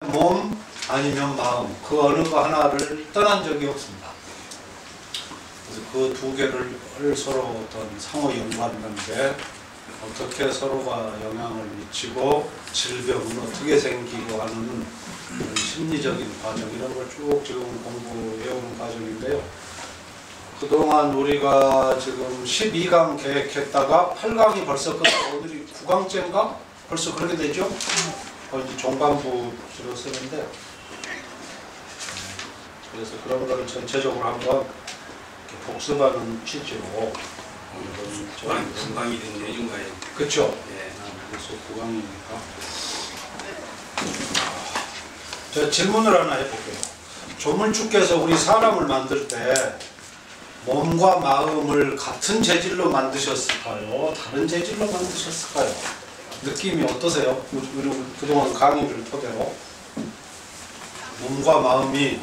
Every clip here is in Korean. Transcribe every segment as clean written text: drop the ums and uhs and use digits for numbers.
몸 아니면 마음, 그 어느 거 하나를 떠난 적이 없습니다. 그래서 그 두 개를 서로 어떤 상호 연관된 게 어떻게 서로가 영향을 미치고 질병은 어떻게 생기고 하는 심리적인 과정, 이런 걸 쭉 지금 공부해오는 과정인데요. 그동안 우리가 지금 12강 계획했다가 8강이 벌써 끝나고 오늘이 9강째인가? 벌써 그렇게 되죠? 이제 종반부로 쓰는데, 그래서 그런 거를 전체적으로 한번 이렇게 복습하는 취지로 구강이 된 내중가에. 그렇죠? 네. 그래서 9강이니까 제가 질문을 하나 해볼게요. 조물주께서 우리 사람을 만들 때 몸과 마음을 같은 재질로 만드셨을까요? 다른 재질로 만드셨을까요? 느낌이 어떠세요? 그동안 강의를 토대로 몸과 마음이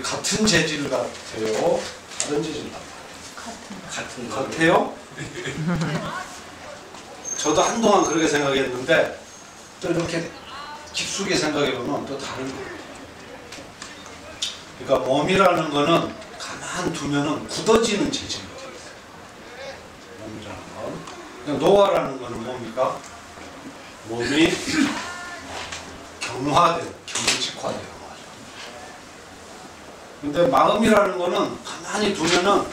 같은 재질 같아요? 다른 재질 같아요? 저도 한동안 그렇게 생각했는데 또 이렇게 깊숙이 생각해보면 또 다른 거예요. 그러니까 몸이라는 거는 가만 두면은 굳어지는 재질이거든요. 몸이라는 건. 그냥 노화라는 거는 뭡니까? 몸이 경화돼요. 경직화돼요. 근데 마음이라는 거는 가만히 두면은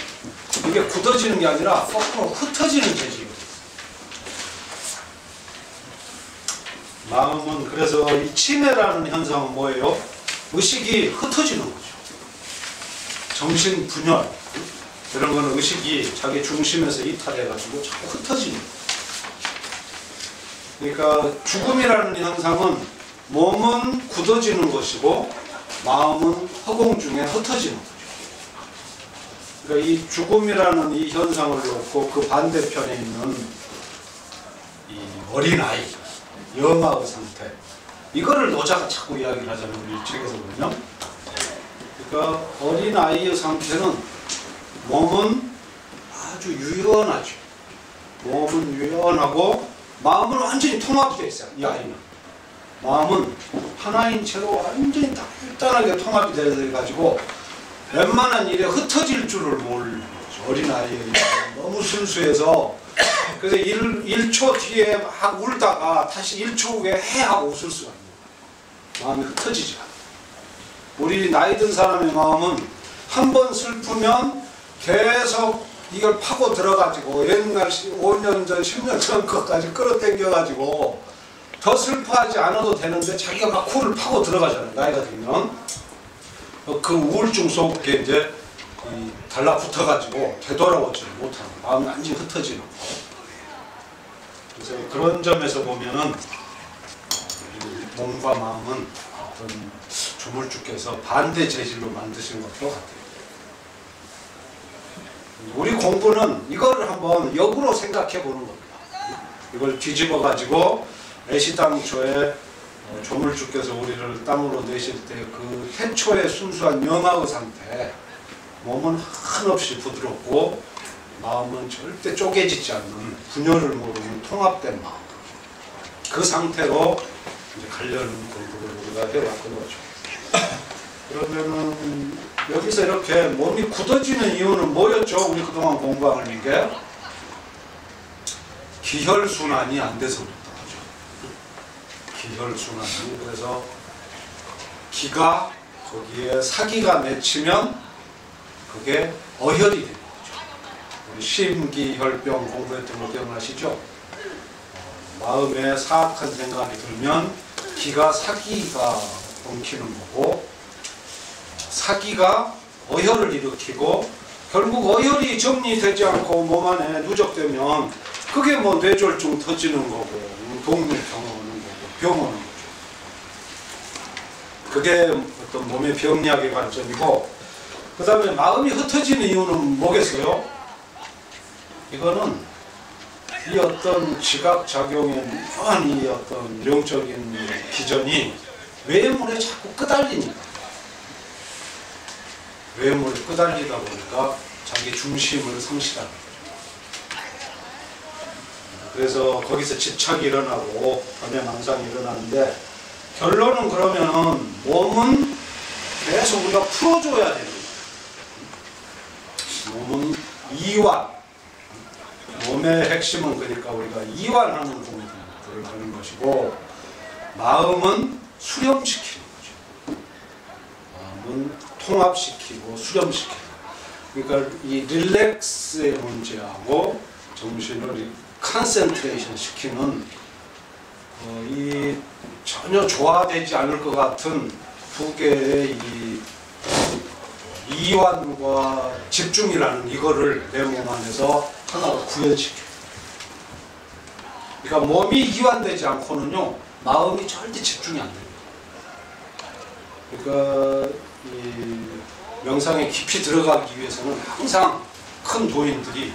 이게 굳어지는 게 아니라 거꾸로 흩어지는 재질이거든요. 마음은 그래서 이 치매라는 현상은 뭐예요? 의식이 흩어지는 거죠. 정신 분열 이런 거는 의식이 자기 중심에서 이탈해가지고 자꾸 흩어지는 거예요. 그러니까 죽음이라는 현상은 몸은 굳어지는 것이고 마음은 허공 중에 흩어지는 거죠. 그러니까 이 죽음이라는 이 현상을 놓고 그 반대편에 있는 이 어린아이, 영아의 상태, 이거를 노자가 자꾸 이야기를 하잖아요. 우리 책에서 보면. 그러니까 어린아이의 상태는 몸은 아주 유연하죠. 몸은 유연하고 마음은 완전히 통합되어 있어요. 이 아이는. 마음은 하나인 채로 완전히 단단하게 통합이 되어가지고 웬만한 일에 흩어질 줄을 모르는 거죠. 어린아이의 너무 순수해서. 그래서 1초 뒤에 막 울다가 다시 1초 후에 해 하고 웃을 수가 있는 거예요. 마음이 흩어지지 않아요. 우리 나이 든 사람의 마음은 한 번 슬프면 계속 이걸 파고 들어가지고 옛날 5년 전, 10년 전 것까지 끌어당겨가지고 더 슬퍼하지 않아도 되는데 자기가 막 코를 파고 들어가잖아요. 나이가 들면. 그 우울증 속에 이제 달라붙어가지고 되돌아오지 못하는, 마음이 완전히 흩어지는 거. 그래서 그런 점에서 보면은 몸과 마음은 어떤 조물주께서 반대 재질로 만드신 것도 같아요. 우리 공부는 이거를 한번 역으로 생각해 보는 겁니다. 이걸 뒤집어 가지고 애시당초에 조물주께서 우리를 땅으로 내실 때 그 태초의 순수한 영아의 상태, 몸은 한없이 부드럽고 마음은 절대 쪼개지지 않는, 분열을 모르는 통합된 마음, 그 상태로 이제 가려는 공부를 우리가 해왔던 거죠. 그러면은 여기서 이렇게 몸이 굳어지는 이유는 뭐였죠? 우리 그동안 공부하는 게 기혈순환이 안 돼서 그렇다고 하죠. 기혈순환이. 그래서 기가 거기에 사기가 맺히면 그게 어혈이 되는 거죠. 우리 심기혈병 공부했던 거 기억나시죠? 마음에 사악한 생각이 들면 기가 사기가 엉키는 거고, 사기가 어혈을 일으키고, 결국 어혈이 정리되지 않고 몸 안에 누적되면 그게 뭐 뇌졸중 터지는 거고, 동물병 오는 거고, 병 오는 거죠. 그게 어떤 몸의 병리학의 관점이고, 그 다음에 마음이 흩어지는 이유는 뭐겠어요? 이거는 이 어떤 지각작용의 묘한 이 어떤 영적인 기전이 외물에 자꾸 끄달리니까, 외물에 끄달리다 보니까 자기 중심을 상실하는 거죠. 그래서 거기서 집착이 일어나고 변의 망상이 일어나는데, 결론은 그러면은 몸은 계속 우리가 풀어줘야 되는 거예요. 몸은 이완, 몸의 핵심은 그러니까 우리가 이완하는 공부를 하는 것이고, 마음은 수렴시키는 거죠. 마음은 통합시키고 수렴시키는. 그러니까 이 릴렉스의 문제하고 정신을 컨센트레이션 시키는 이 전혀 조화되지 않을 것 같은 두 개의 이 이완과 집중이라는 이거를 내 몸 안에서 하나로 구현시켜요. 그러니까 몸이 이완되지 않고는요, 마음이 절대 집중이 안 됩니다. 그러니까 이 명상에 깊이 들어가기 위해서는 항상 큰 도인들이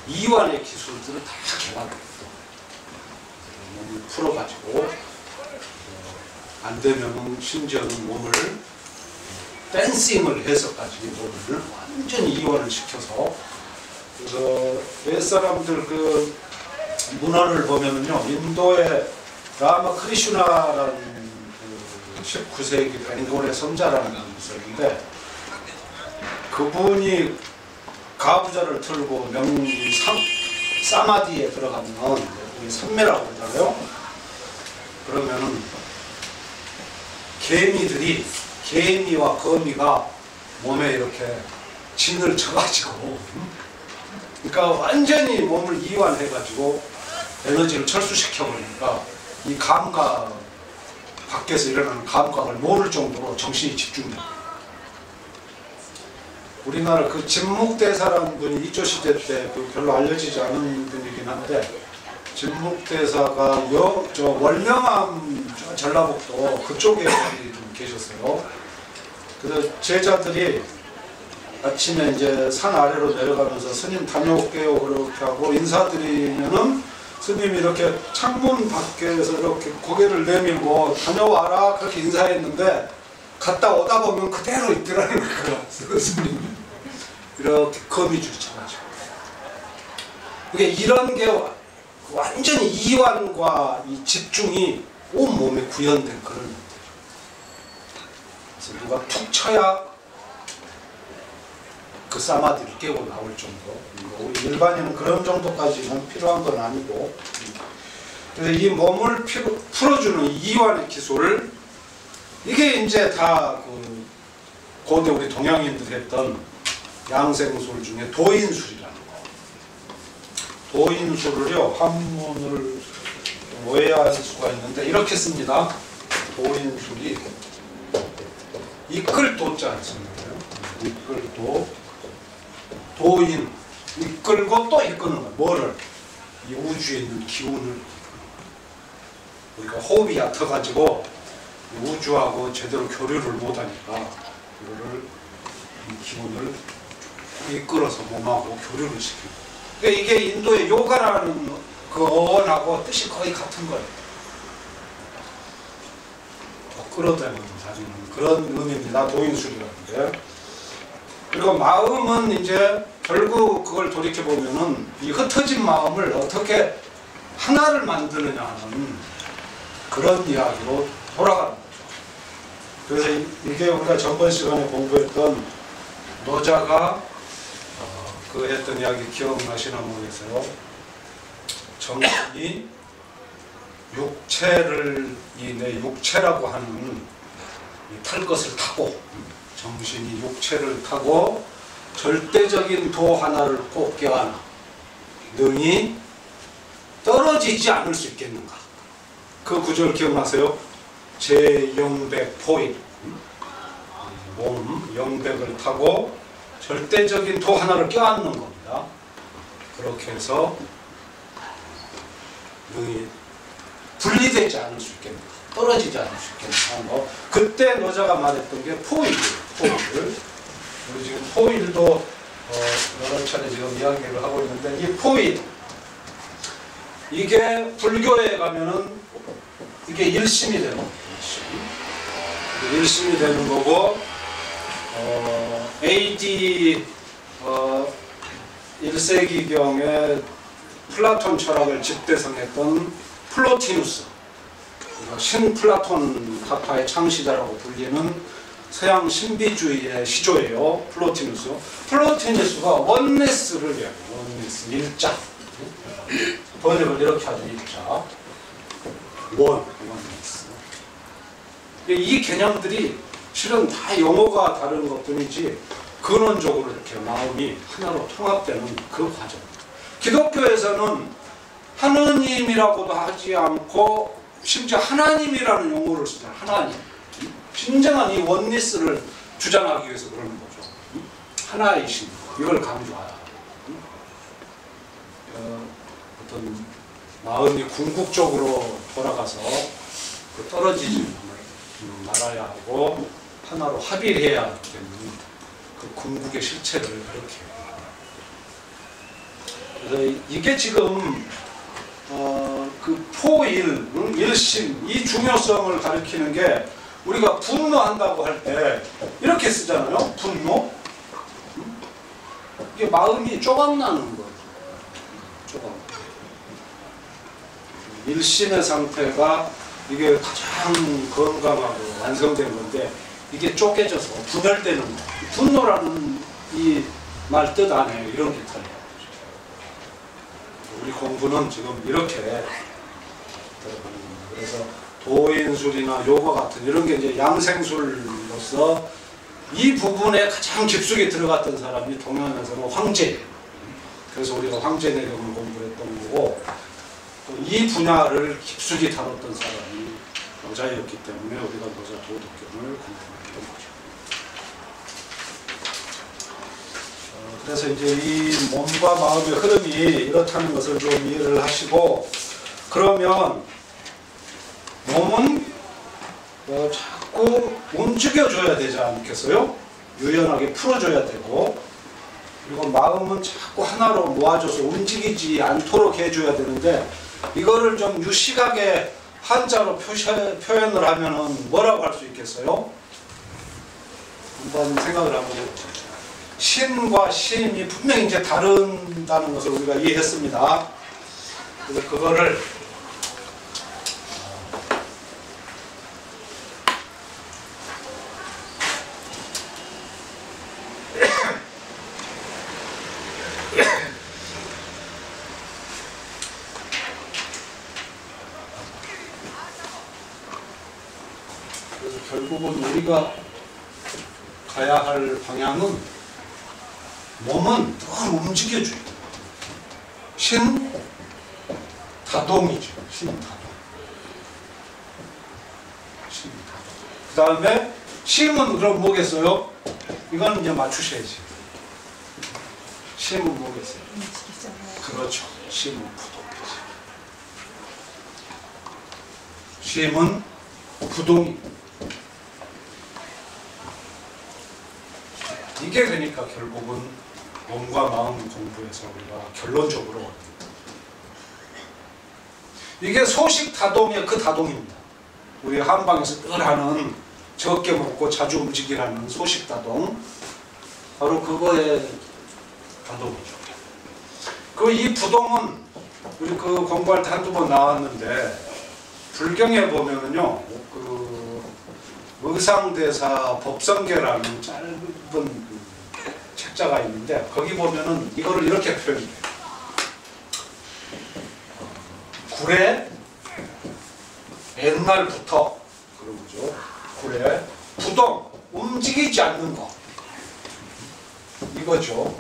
이완의 기술들을 다 개발해요. 몸을 풀어가지고 안 되면은 심지어는 몸을 댄싱을 해서까지 몸을 완전히 이완을 시켜서, 그래서 옛 사람들 그 문화를 보면은요, 인도의 라마 크리슈나라는 그 19세기 벵골의 선자라는 분이 있었는데, 그분이 가부좌를 틀고 사마디에 들어가면 삼매라고 그러잖아요. 그러면은 개미와 거미가 몸에 이렇게 진을 쳐가지고, 그러니까 완전히 몸을 이완해가지고 에너지를 철수시켜버리니까 이 감각, 밖에서 일어나는 감각을 모를 정도로 정신이 집중돼요. 우리나라 그 진묵대사라는 분이 이조 시대 때 별로 알려지지 않은 분이긴 한데, 진묵대사가 저 월명암 전라북도 그쪽에 좀 계셨어요. 그래서 제자들이 아침에 이제 산 아래로 내려가면서 스님 다녀올게요 그렇게 하고 인사드리면은 스님이 이렇게 창문 밖에서 이렇게 고개를 내밀고 다녀와라 그렇게 인사했는데, 갔다 오다 보면 그대로 있더라는 거야. 스님이 이렇게 거미줄 쳐가지고. 그러니까 이런 게 완전히 이완과 이 집중이 온 몸에 구현된 그런 문제죠. 그래서 누가 툭 쳐야 그 사마디를 깨고 나올 정도. 일반인은 그런 정도까지는 필요한 건 아니고, 그래서 이 몸을 풀어주는 이완의 기술, 이게 이제 다 그 고대 우리 동양인들이 했던 양생술 중에 도인술이라는 거. 도인술을요, 한문을 오해할 수가 있는데 이렇게 씁니다. 도인술이 이끌 도자 씁니다. 이끌 도, 도인, 이끌고 또 이끄는 거야. 뭐를? 이 우주에 있는 기운을. 우리가 호흡이 얕아가지고 우주하고 제대로 교류를 못하니까 이거를, 이 기운을 이끌어서 몸하고 교류를 시키고. 그러니까 이게 인도의 요가라는 그 어원하고 뜻이 거의 같은 거예요. 끌어다니는 사실은 그런 의미입니다. 도인술이라는 게. 그리고 마음은 이제 결국 그걸 돌이켜보면은 이 흩어진 마음을 어떻게 하나를 만드느냐 하는 그런 이야기로 돌아가는 거죠. 그래서 이게 우리가 전번 시간에 공부했던 노자가 그 했던 이야기 기억나시나 모르겠어요. 정신이 육체를, 내 육체라고 하는 이 탈 것을 타고, 정신이 육체를 타고 절대적인 도 하나를 꼭 껴안아 능히 떨어지지 않을 수 있겠는가. 그 구절 기억나세요? 제 영백포인, 몸 영백을 타고 절대적인 도 하나를 껴안는 겁니다. 그렇게 해서 능히 분리되지 않을 수 있겠는가, 떨어지지 않을 수 있겠는가 하는 거. 그때 노자가 말했던 게 포일이에요. 포일. 우리 지금 포일도 여러 차례 지금 이야기를 하고 있는데, 이 포일, 이게 불교에 가면은 이게 일심이 되는 거예요. 일심이 되는 거고, AD 1세기경에 플라톤 철학을 집대성했던 플로티누스, 신플라톤 학파의 창시자라고 불리는 서양 신비주의의 시조예요. 플로티누스. 플로티누스가 원네스를 이야기해요. 원네스, 일자. 번역을 이렇게 하죠. 일자. 원네스. 이 개념들이 실은 다 용어가 다른 것뿐이지 근원적으로 이렇게 마음이 하나로 통합되는 그 과정. 기독교에서는 하느님이라고도 하지 않고 심지어 하나님이라는 용어를 쓰잖아요. 하나님. 진정한 이 원리스를 주장하기 위해서 그러는 거죠. 하나이신 이걸 강조하라. 어떤 마음이 궁극적으로 돌아가서 그 떨어지지 말아야 하고 하나로 합일해야 되는 그 궁극의 실체를 그렇게. 그래서 이게 지금 그 포일, 일심 이 중요성을 가리키는 게 우리가 분노한다고 할 때 이렇게 쓰잖아요. 분노. 이게 마음이 조각나는 거예요. 조각. 일심의 상태가 이게 가장 건강하고 완성된 건데 이게 쪼개져서 분열되는 거. 분노라는 이 말 뜻 안에 이런 게 들어요. 우리 공부는 지금 이렇게 들어가는 겁니다. 그래서 도인술이나 요가 같은 이런 게 이제 양생술로서 이 부분에 가장 깊숙이 들어갔던 사람이 동양에서는 황제예요. 그래서 우리가 황제내경을 공부했던 거고 또 이 분야를 깊숙이 다뤘던 사람이 여자였기 때문에 우리가 여자 도덕경을 공부했던 거죠. 그래서 이제 이 몸과 마음의 흐름이 이렇다는 것을 좀 이해를 하시고 그러면 몸은 자꾸 움직여줘야 되지 않겠어요? 유연하게 풀어줘야 되고 그리고 마음은 자꾸 하나로 모아줘서 움직이지 않도록 해줘야 되는데 이거를 좀 유식하게 한자로 표현을 하면은 뭐라고 할 수 있겠어요? 한번 생각을 한번 해보죠. 신과 심이 분명히 이제 다른다는 것을 우리가 이해했습니다. 그래서 그거를 그래서 결국은 우리가 가야 할 방향은 몸은 늘 움직여줘야 돼요. 신다동이죠. 신다동. 그 다음에 심은 그럼 뭐겠어요? 이건 이제 맞추셔야지. 심은 뭐겠어요? 그렇죠. 심은 부동이지. 심은 부동입니다. 이게 그러니까 결국은 몸과 마음 공부에서 우리가 결론적으로 이게 소식다동의 그 다동입니다. 우리 한방에서 늘 하는 적게 먹고 자주 움직이라는 소식다동 바로 그거의 다동이죠. 그 이 부동은 우리 그 공부할 때 한두 번 나왔는데 불경에 보면은요 그 의상대사 법성계라는 짧은 책자가 있는데 거기 보면은 이거를 이렇게 표현해요. 구례 옛날부터 그런 거죠. 구례 부동 움직이지 않는 것 이거죠.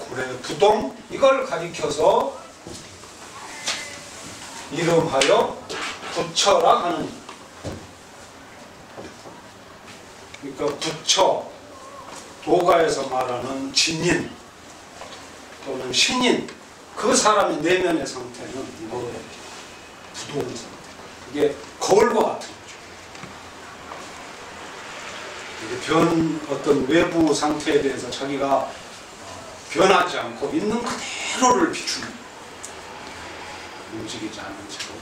구례 부동 이걸 가리켜서 이름하여 부처라 하는 그러니까 부처 도가에서 말하는 진인 또는 신인 그 사람의 내면의 상태는 이거예요. 부동의 상태. 이게 거울과 같은 거죠. 이게 어떤 외부 상태에 대해서 자기가 변하지 않고 있는 그대로를 비추는 움직이지 않는 채로.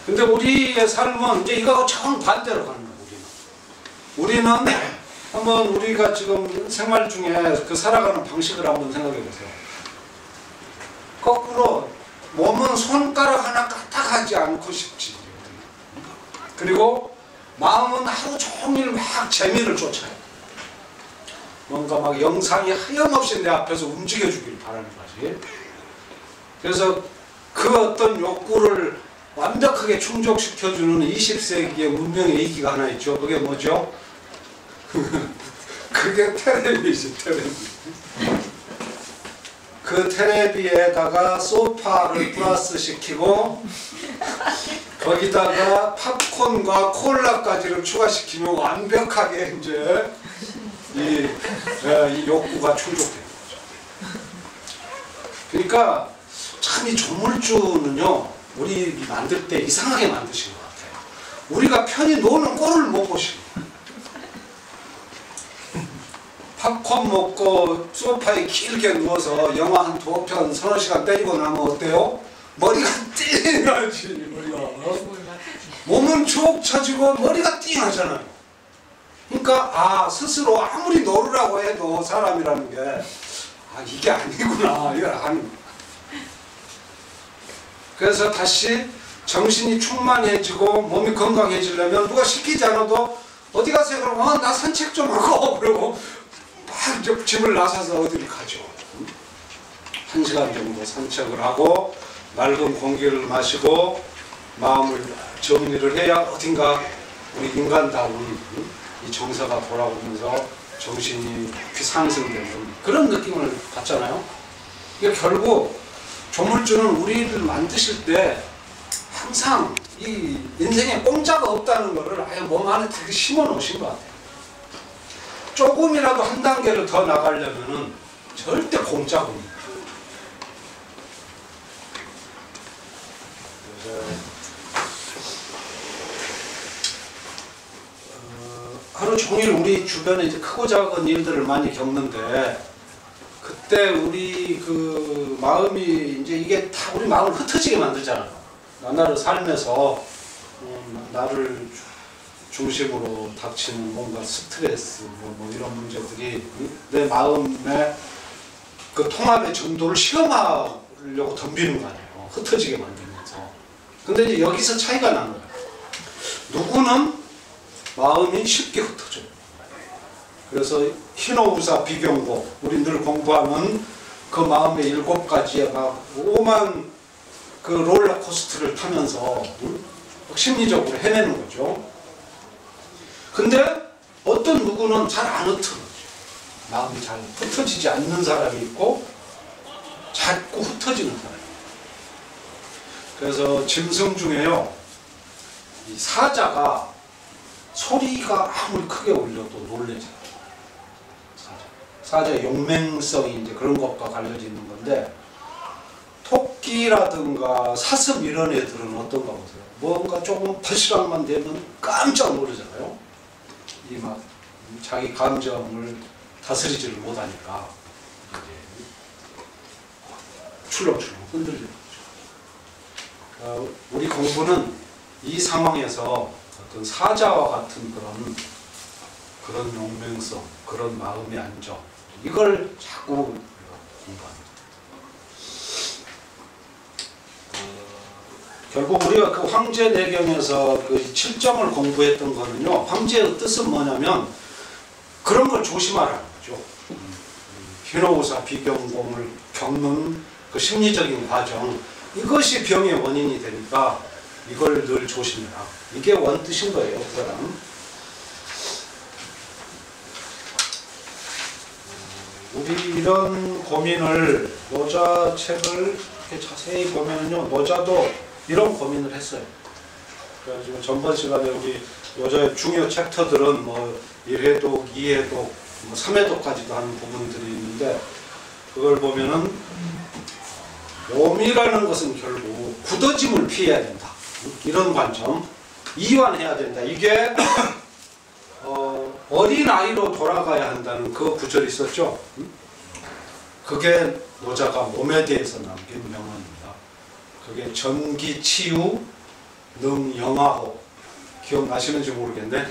근데 우리의 삶은 이제 이거하고 정반대로 가는 거예요. 우리는 한번 우리가 지금 생활 중에 그 살아가는 방식을 한번 생각해 보세요. 거꾸로 몸은 손가락 하나 까딱하지 않고 싶지. 그리고 마음은 하루 종일 막 재미를 쫓아요. 뭔가 막 영상이 하염없이 내 앞에서 움직여주길 바라는 거지. 그래서 그 어떤 욕구를 완벽하게 충족시켜주는 20세기의 문명의 이기가 하나 있죠. 그게 뭐죠? 그게 테레비지, 테레비. 그 테레비에다가 소파를 플러스 시키고 거기다가 팝콘과 콜라까지를 추가시키면 완벽하게 이제 이 욕구가 충족되는 거죠. 그러니까 참 이 조물주는요, 우리 만들 때 이상하게 만드신 것 같아요. 우리가 편히 노는 꼴을 못 보시는 거예요. 팝콘 먹고 소파에 길게 누워서 영화 한 2편 서너 시간 때리고 나면 어때요? 머리가 띵하지. 머리가. 몸은 쭉 처지고 머리가 띵하잖아요. 그러니까 스스로 아무리 노르라고 해도 사람이라는 게 이게 아니구나. 이걸 아는 거예요. 그래서 다시 정신이 충만해지고 몸이 건강해지려면 누가 시키지 않아도 어디 가세요? 그러면 나 산책 좀 하고 그러고 막 이제 집을 나서서 어디를 가죠. 1시간 정도 산책을 하고 맑은 공기를 마시고 마음을 정리를 해야 어딘가 우리 인간다운 이 정서가 돌아오면서 정신이 상승되는 그런 느낌을 받잖아요. 이게 결국 조물주는 우리를 만드실 때 항상 이 인생에 공짜가 없다는 것을 아예 몸 안에 되게 심어 놓으신 것 같아요. 조금이라도 한 단계를 더 나가려면은 절대 공짜가 없는 거예요. 하루 종일 우리 주변에 이제 크고 작은 일들을 많이 겪는데 그때 우리 그 마음이 이제 이게 다 우리 마음을 흩어지게 만들잖아요. 나를 삶에서 나를 중심으로 닥치는 뭔가 스트레스 뭐 이런 문제들이 내 마음의 그 통합의 정도를 시험하려고 덤비는 거 아니에요. 흩어지게 만들면서. 근데 이제 여기서 차이가 나는 거예요. 누구는 마음이 쉽게 흩어져요. 그래서 흰오우사 비경고, 우리 늘 공부하는 그 마음의 7가지의 막 오만 그 롤러코스터를 타면서 심리적으로 해내는 거죠. 근데 어떤 누구는 잘 안 흩어져요. 마음이 잘 흩어지지 않는 사람이 있고 자꾸 흩어지는 사람이 있고. 그래서 짐승 중에요, 이 사자가 소리가 아무리 크게 울려도 놀래잖아요. 사자의 용맹성이 이제 그런 것과 관련이 있는 건데, 토끼라든가 사슴 이런 애들은 어떤가 보세요. 뭔가 조금 퍼시락만 되면 깜짝 놀라잖아요. 이 막 자기 감정을 다스리지를 못하니까 출렁출렁 흔들리는 거죠. 우리 공부는 이 상황에서 어떤 사자와 같은 그런 용맹성, 그런 마음의 안정, 이걸 자꾸 공부합니다. 결국 우리가 그 황제내경에서 그 7점을 공부했던 거는요, 황제의 뜻은 뭐냐면 그런 걸 조심하라는 거죠. 흰오우사 비경공을 겪는 그 심리적인 과정, 이것이 병의 원인이 되니까 이걸 늘 조심해라. 이게 원뜻인 거예요, 그 사람. 우리 이런 고민을, 노자 책을 이렇게 자세히 보면요, 노자도 이런 고민을 했어요. 그래가지고 전번 시간에 우리 노자의 중요 챕터들은 뭐 1회독, 2회독, 뭐 3회독까지도 하는 부분들이 있는데, 그걸 보면은 몸이라는 것은 결국 굳어짐을 피해야 된다. 이런 관점, 이완해야 된다. 이게 어린아이로 돌아가야 한다는 그 구절이 있었죠. 그게 노자가 몸에 대해서 남긴 명언입니다. 그게 전기치유 능영하호, 기억나시는지 모르겠네.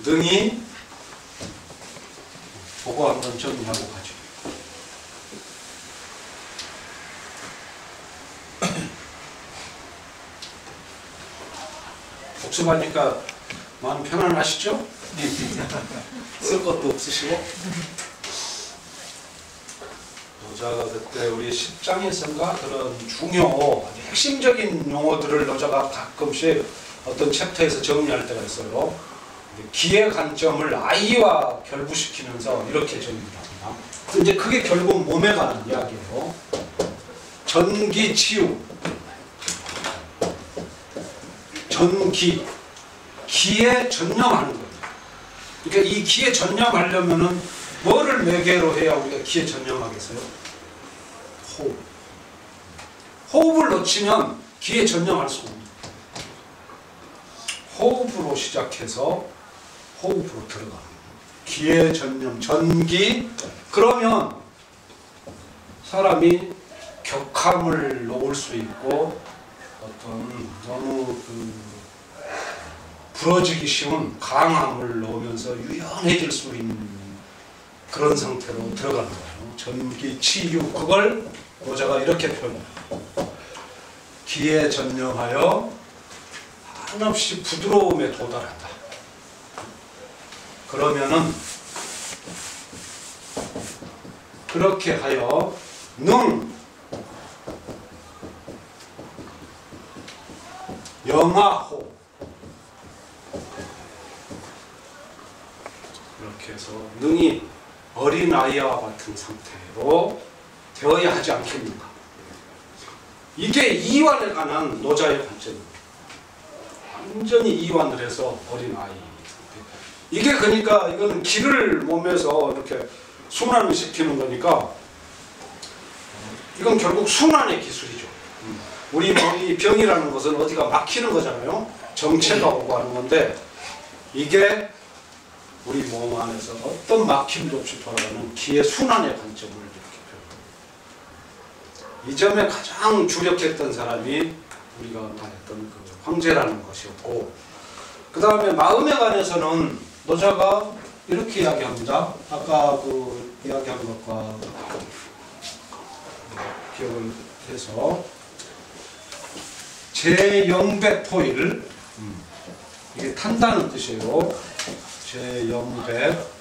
능이 보고 한번 정리하고 가죠. 복습하니까 마음 편안하시죠? 쓸 것도 없으시고. 노자가 그때 우리 10장에선가 그런 중요 핵심적인 용어들을 노자가 가끔씩 어떤 챕터에서 정리할 때가 있어요. 기의 관점을 아이와 결부시키면서 이렇게 정리합니다. 이제 그게 결국 몸에 관한 이야기예요. 전기치유, 전기, 기에 전념하는 거예요. 그러니까 이 기에 전념하려면은 뭐를 매개로 해야 우리가 기에 전념하겠어요? 호흡. 호흡을 놓치면 기에 전념할 수 없는 거예요. 호흡으로 시작해서 호흡으로 들어가는 거예요. 기에 전념, 전기. 그러면 사람이 격함을 놓을 수 있고 어떤 너무 부러지기 쉬운 강함을 놓으면서 유연해질 수 있는 그런 상태로 들어가는 거예요. 전기, 치유. 그걸 노자가 이렇게 표현해요. 기에 전념하여 한없이 부드러움에 도달한다. 그러면은 그렇게 하여 능 영하호 이렇게 해서 능이 어린아이와 같은 상태로 되어야 하지 않겠는가. 이게 이완에 관한 노자의 관점입니다. 완전히 이완을 해서 어린아이 상태. 이게 그러니까 이거는 기를 몸에서 이렇게 순환을 시키는 거니까 이건 결국 순환의 기술이죠. 우리 몸이 병이라는 것은 어디가 막히는 거잖아요. 정체가 오고 하는 건데 이게 우리 몸 안에서 어떤 막힘도 없이 돌아가는 기의 순환의 관점을 이렇게 표현합니다. 이 점에 가장 주력했던 사람이 우리가 말했던 그 황제라는 것이었고, 그 다음에 마음에 관해서는 노자가 이렇게 이야기합니다. 아까 그 이야기한 것과 기억을 해서 제영백포일, 이게 탄다는 뜻이에요. 제영백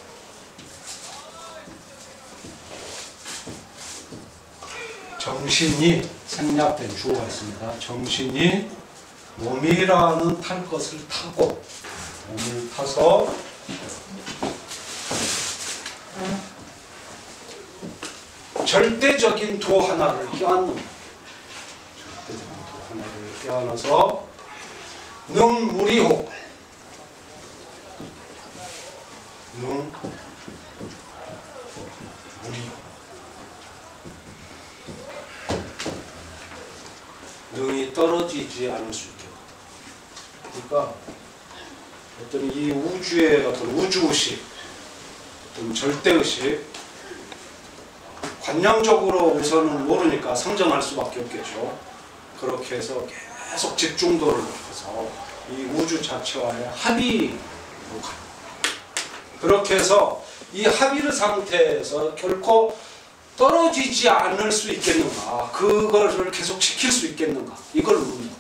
정신이 생략된 주어가 있습니다. 정신이 몸이라는 탈 것을 타고 몸을 타서 절대적인 도 하나를 껴안는, 절대적인 도 하나를 껴안아서 능무리호, 능이 떨어지지 않을 수 있게. 그러니까 어떤 이 우주의 어떤 우주의식, 어떤 절대의식, 관념적으로 우선은 모르니까 상정할 수밖에 없겠죠. 그렇게 해서 계속 집중도를 높여서 이 우주 자체와의 합의로 가요. 그렇게 해서 이 합의의 상태에서 결코 떨어지지 않을 수 있겠는가, 그거를 계속 지킬 수 있겠는가, 이걸 묻는 거죠.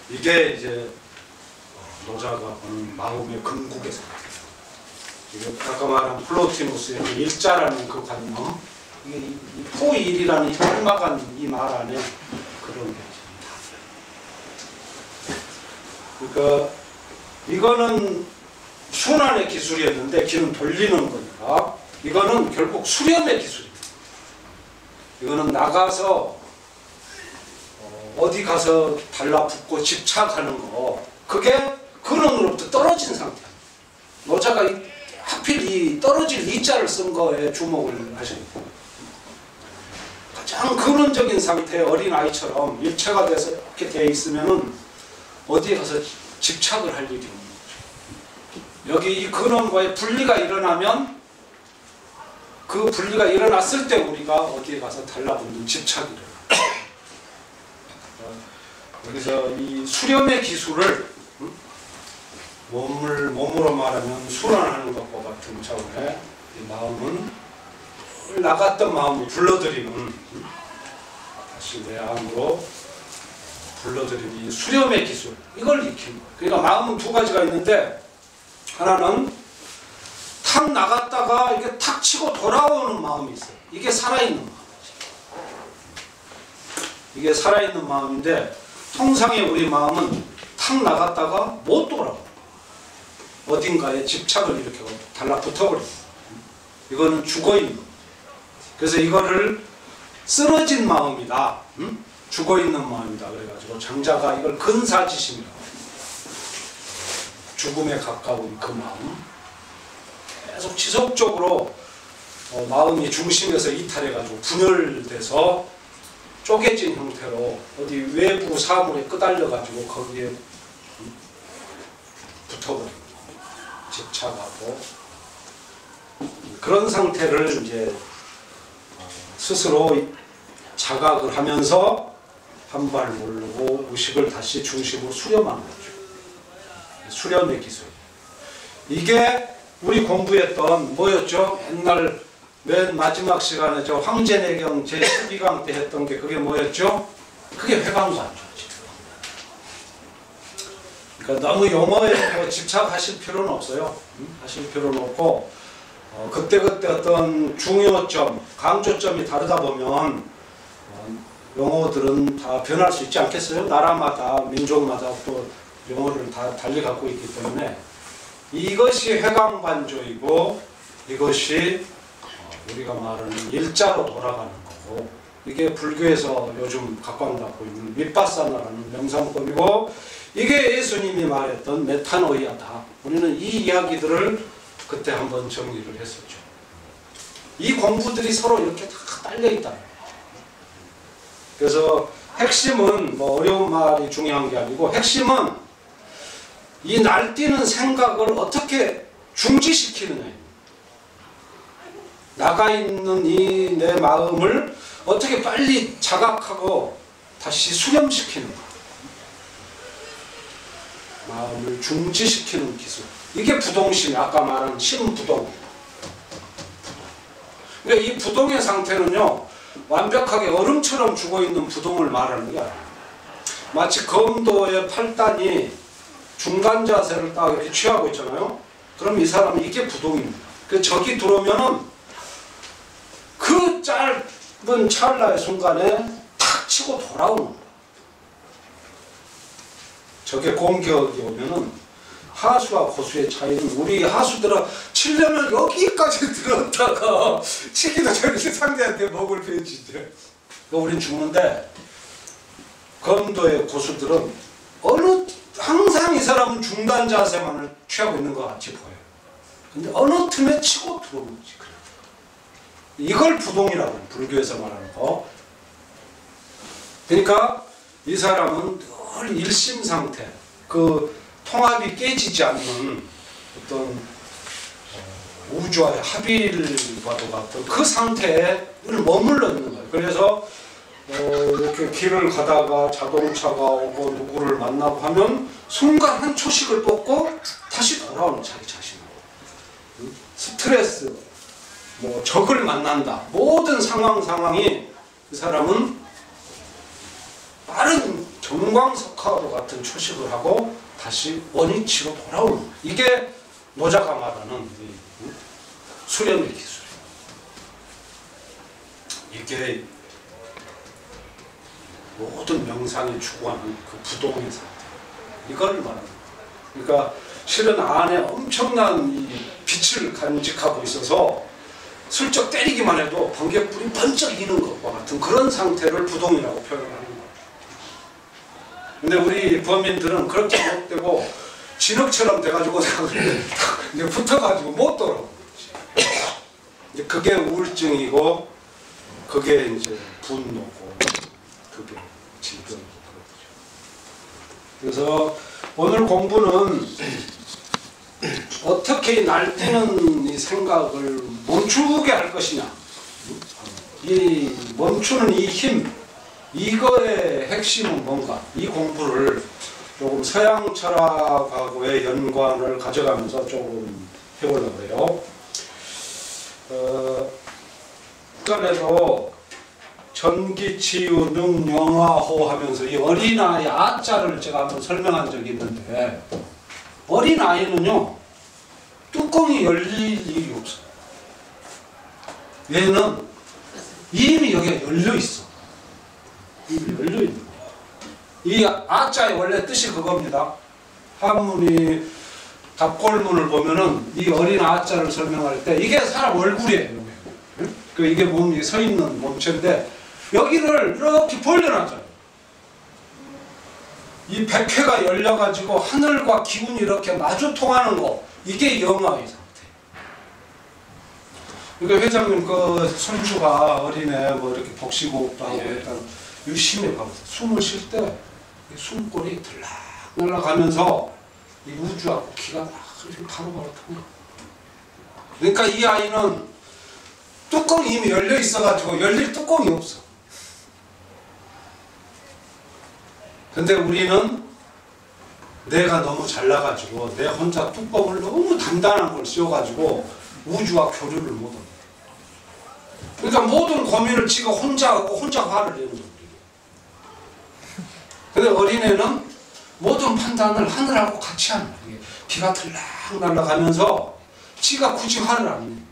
이게 이제 노자가 보는 마음의 근국의 상태. 아까 말한 플로티누스의 일자라는 그 관념, 이게 포일이라는 혈막한 이 말 안에 그런 게 있습니다. 그러니까 이거는 순환의 기술이었는데 기는 돌리는 거니까 이거는 결국 수렴의 기술입니다. 이거는 나가서 어디 가서 달라붙고 집착하는 거, 그게 근원으로부터 떨어진 상태입니다. 노자가 하필 이 떨어질 이자를 쓴 거에 주목을 하십니다. 가장 근원적인 상태의 어린아이처럼 일체가 돼서 이렇게 되어 있으면은 어디에 가서 집착을 할 일이 없는 거죠. 여기 이 근원과의 분리가 일어나면 그 분리가 일어났을 때 우리가 어디에 가서 달라붙는 집착이 일어나요. 여기서 이 수렴의 기술을 몸으로 말하면 순환하는 것과 같은 차원의 이 마음은 나갔던 마음을 불러들이는, 다시 내 안으로 불러들인 이 수렴의 기술, 이걸 익힌 거예요. 그러니까 마음은 두 가지가 있는데, 하나는 탁 나갔다가 이게 탁 치고 돌아오는 마음이 있어요. 이게 살아있는 마음이지. 이게 살아있는 마음인데, 통상의 우리 마음은 탁 나갔다가 못 돌아옵니다. 어딘가에 집착을 일으켜 달라붙어버립니다. 이거는 죽어있는 겁니다. 그래서 이거를 쓰러진 마음이다, 죽어있는 마음이다 그래가지고 장자가 이걸 근사지심이라고, 죽음에 가까운 그 마음, 계속 지속적으로 마음이 중심에서 이탈해가지고 분열돼서 쪼개진 형태로 어디 외부 사물에 끄달려가지고 거기에 붙어버립니다. 집착하고, 그런 상태를 이제 스스로 자각을 하면서 한 발 모르고 의식을 다시 중심으로 수렴하는 거죠. 수렴의 기술. 이게 우리 공부했던 뭐였죠? 옛날 맨 마지막 시간에 저 황제내경 제12강 때 했던 게 그게 뭐였죠? 그게 회광관조지. 그러니까 너무 용어에 집착하실 필요는 없어요. 하실 필요는 없고, 그때그때 어떤 중요점, 강조점이 다르다 보면 용어들은 다 변할 수 있지 않겠어요? 나라마다, 민족마다 또 용어를 다 달리 갖고 있기 때문에 이것이 회광반조이고, 이것이 우리가 말하는 일자로 돌아가는 거고, 이게 불교에서 요즘 각광받고 있는 밑바사나라는 명상법이고, 이게 예수님이 말했던 메타노이아다. 우리는 이 이야기들을 그때 한번 정리를 했었죠. 이 공부들이 서로 이렇게 다 딸려있다. 그래서 핵심은 뭐 어려운 말이 중요한 게 아니고, 핵심은 이 날뛰는 생각을 어떻게 중지시키느냐, 나가 있는 이 내 마음을 어떻게 빨리 자각하고 다시 수렴시키는 거, 마음을 중지시키는 기술, 이게 부동심이 아까 말한 심부동. 그러니까 이 부동의 상태는요, 완벽하게 얼음처럼 죽어있는 부동을 말하는 게 아니에요. 마치 검도의 팔단이 중간 자세를 딱 이렇게 취하고 있잖아요. 그럼 이 사람은 이게 부동입니다. 그래서 적이 들어오면은 그 짧은 찰나의 순간에 탁 치고 돌아오는 거예요. 적의 공격이 오면은 하수와 고수의 차이는, 우리 하수들은 치려면 여기까지 들었다가 치기도 전에 상대한테 목을 베지죠. 우린 죽는데, 검도의 고수들은 항상 이 사람은 중단 자세만을 취하고 있는 것 같이 보여요. 근데 어느 틈에 치고 들어오는 거지. 이걸 부동이라고 해요, 불교에서 말하는 거. 그러니까 이 사람은 늘 일심 상태, 그 통합이 깨지지 않는 어떤 우주와의 합일과도 같은 그 상태에 늘 머물러 있는 거예요. 그래서 이렇게 길을 가다가 자동차가 오고 누구를 만나고 하면 순간 한 초씩을 뽑고 다시 돌아오는 자기 자신으로. 스트레스, 뭐 적을 만난다, 모든 상황이 이 사람은 빠른 정광석화로 같은 초식을 하고 다시 원위치로 돌아오는, 이게 노자가 말하는 수렴의 기술이에요. 이게 모든 명상이 추구하는 그 부동의 상태, 이걸 말하는 거예요. 그러니까 실은 안에 엄청난 이 빛을 간직하고 있어서 슬쩍 때리기만 해도 번개불이 번쩍 이는 것과 같은 그런 상태를 부동이라고 표현하는 거예요. 근데 우리 범인들은 그렇게 못 되고 진흙처럼 돼가지고 이제 붙어가지고 못 돌아오는 거지. 이제 그게 우울증이고, 그게 이제 분노고, 그게 질병이고 그렇죠. 그래서 오늘 공부는 어떻게 날뛰는 이 생각을 멈추게 할 것이냐, 이 멈추는 이 힘, 이거의 핵심은 뭔가, 이 공부를 조금 서양 철학하고의 연관을 가져가면서 조금 해보려고 해요. 그전에도 전기치유 능영화호 하면서 이 어린아이 아자를 제가 한번 설명한 적이 있는데, 어린아이는요 뚜껑이 열릴 일이 없어. 얘는 이미 여기가 열려 있어. 이미 열려 있는 거야. 이 아자의 원래 뜻이 그겁니다. 한문이 답골문을 보면은 이 어린 아자를 설명할 때 이게 사람 얼굴이에요. 그 이게 몸이 서 있는 몸체인데 여기를 이렇게 벌려놨잖아요. 이 백회가 열려가지고 하늘과 기운이 이렇게 마주 통하는 거, 이게 영화의 상태. 그러니까 회장님 그 손주가 어린애 뭐 이렇게 복식호흡도 하고 일단 유심히 봐보세요. 숨을 쉴 때 숨골이 들락 날아가면서 이 우주하고 기가 막 이렇게 바로바로 통해요. 그러니까 이 아이는 뚜껑이 이미 열려 있어가지고 열릴 뚜껑이 없어. 근데 우리는 내가 너무 잘나가지고 내 혼자 뚜껑을 너무 단단한 걸 씌워가지고 우주와 교류를 못합니다. 그러니까 모든 고민을 지가 혼자 하고 혼자 화를 내는 거예요. 근데 어린애는 모든 판단을 하늘하고 같이 하는 거예요. 비가 들락 날아가면서 지가 굳이 화를 안 내요.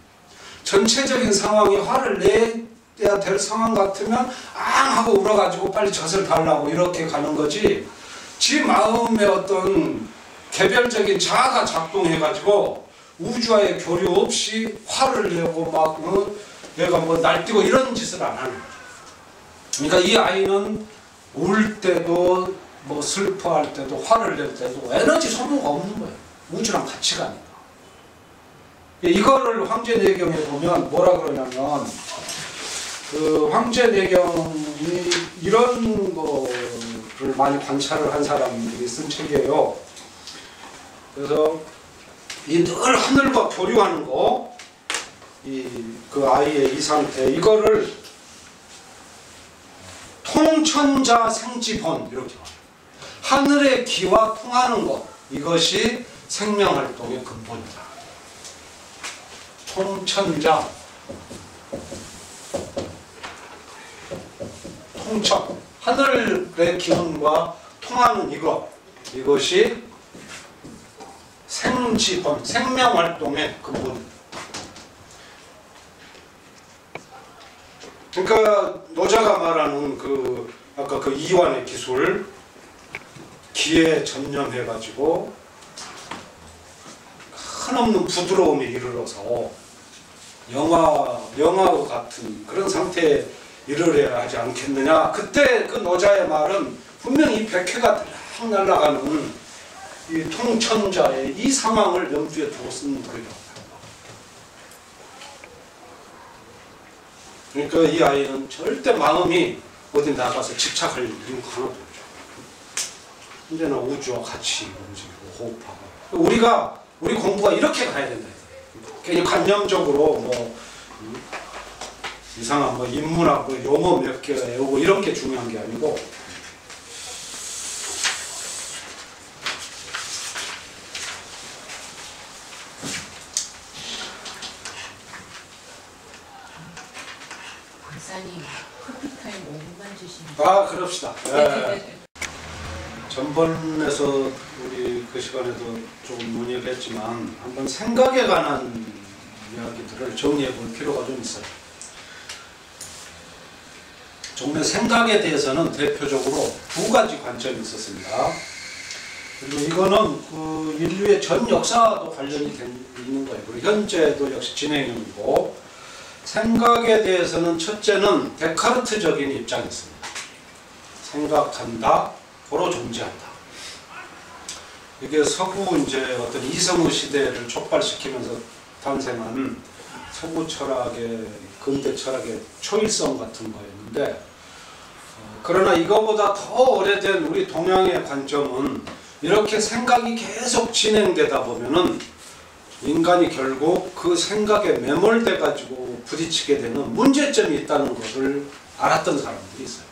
전체적인 상황이 화를 내야 될 상황 같으면 앙 하고 울어가지고 빨리 젖을 달라고 이렇게 가는 거지, 지 마음의 어떤 개별적인 자아가 작동해가지고 우주와의 교류 없이 화를 내고 막 얘가 뭐 날뛰고 이런 짓을 안 하는 거죠. 그러니까 이 아이는 울 때도 뭐 슬퍼할 때도 화를 낼 때도 에너지 소모가 없는 거예요. 우주랑 같이 가니까. 이거를 황제내경에 보면 뭐라 그러냐면, 그 황제내경이 이런 거를 많이 관찰을 한 사람들이 쓴 책이에요. 그래서 이 늘 하늘과 교류하는 거, 그 아이의 이 상태, 이거를 통천자 생지본 이렇게 말해요. 하늘의 기와 통하는 것, 이것이 생명활동의 근본이다. 통천자, 통천, 하늘의 기운과 통하는 이것이 생지본, 생명활동의 근본이다. 그러니까 노자가 말하는 그 아까 그 이완의 기술, 기에 전념해가지고 한없는 부드러움에 이르러서 영화와 같은 그런 상태에 이르러야 하지 않겠느냐. 그때 그 노자의 말은 분명히 이 백회가 딱 날아가는 이 통천자의 이 상황을 염두에 두고 쓴 글이라고. 그러니까 이 아이는 절대 마음이 어디 나가서 집착할 이유가 하나도 없죠. 언제나 우주와 같이 움직이고 호흡하고. 우리 공부가 이렇게 가야 된다. 괜히 관념적으로 뭐 이상한 뭐 인문학 뭐 용어 몇 개 외우고 이런 게 중요한 게 아니고, 박사님 커피타임 5분만 주시면. 아, 그럽시다. 네. 전번에서 우리 그 시간에도 조금 논의를 했지만 한번 생각에 관한 이야기들을 정리해 볼 필요가 좀 있어요. 정말 생각에 대해서는 대표적으로 두 가지 관점이 있었습니다. 그리고 이거는 그 인류의 전 역사도 관련이 있는 거예요. 그리고 현재도 역시 진행형이고, 생각에 대해서는 첫째는 데카르트적인 입장이 있습니다. 생각한다, 고로 존재한다. 이게 서구 이제 어떤 이성의 시대를 촉발시키면서 탄생한 서구 철학의, 근대 철학의 초일성 같은 거였는데, 그러나 이거보다 더 오래된 우리 동양의 관점은 이렇게 생각이 계속 진행되다 보면은 인간이 결국 그 생각에 매몰돼 가지고 부딪히게 되는 문제점이 있다는 것을 알았던 사람들이 있어요.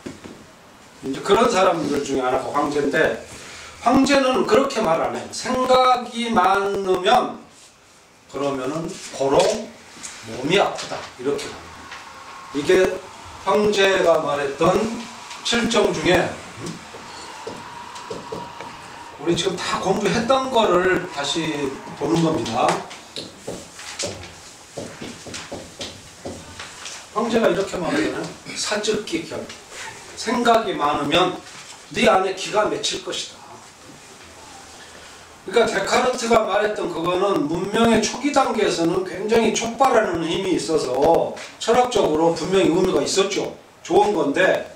이제 그런 사람들 중에 하나가 황제인데, 황제는 그렇게 말 안 해요. 생각이 많으면 그러면은 고로 몸이 아프다 이렇게 합니다. 이게 황제가 말했던 7정 중에 우리 지금 다 공부했던 거를 다시 보는 겁니다. 황제가 이렇게 말하잖아요. 사즉기 결. 생각이 많으면 네 안에 기가 맺힐 것이다. 그러니까 데카르트가 말했던 그거는 문명의 초기 단계에서는 굉장히 촉발하는 힘이 있어서 철학적으로 분명히 의미가 있었죠. 좋은 건데,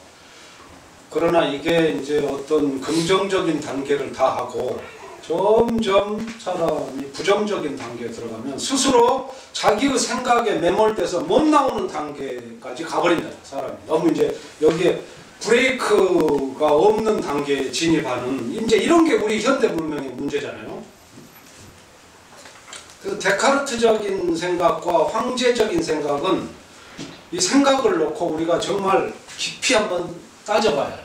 그러나 이게 이제 어떤 긍정적인 단계를 다 하고 점점 사람이 부정적인 단계에 들어가면 스스로 자기의 생각에 매몰돼서 못 나오는 단계까지 가버린다. 사람이 너무 이제 여기에 브레이크가 없는 단계에 진입하는 이제 이런 게 우리 현대 문명의 문제잖아요. 그래서 데카르트적인 생각과 황제적인 생각은 이 생각을 놓고 우리가 정말 깊이 한번 따져봐야 해요.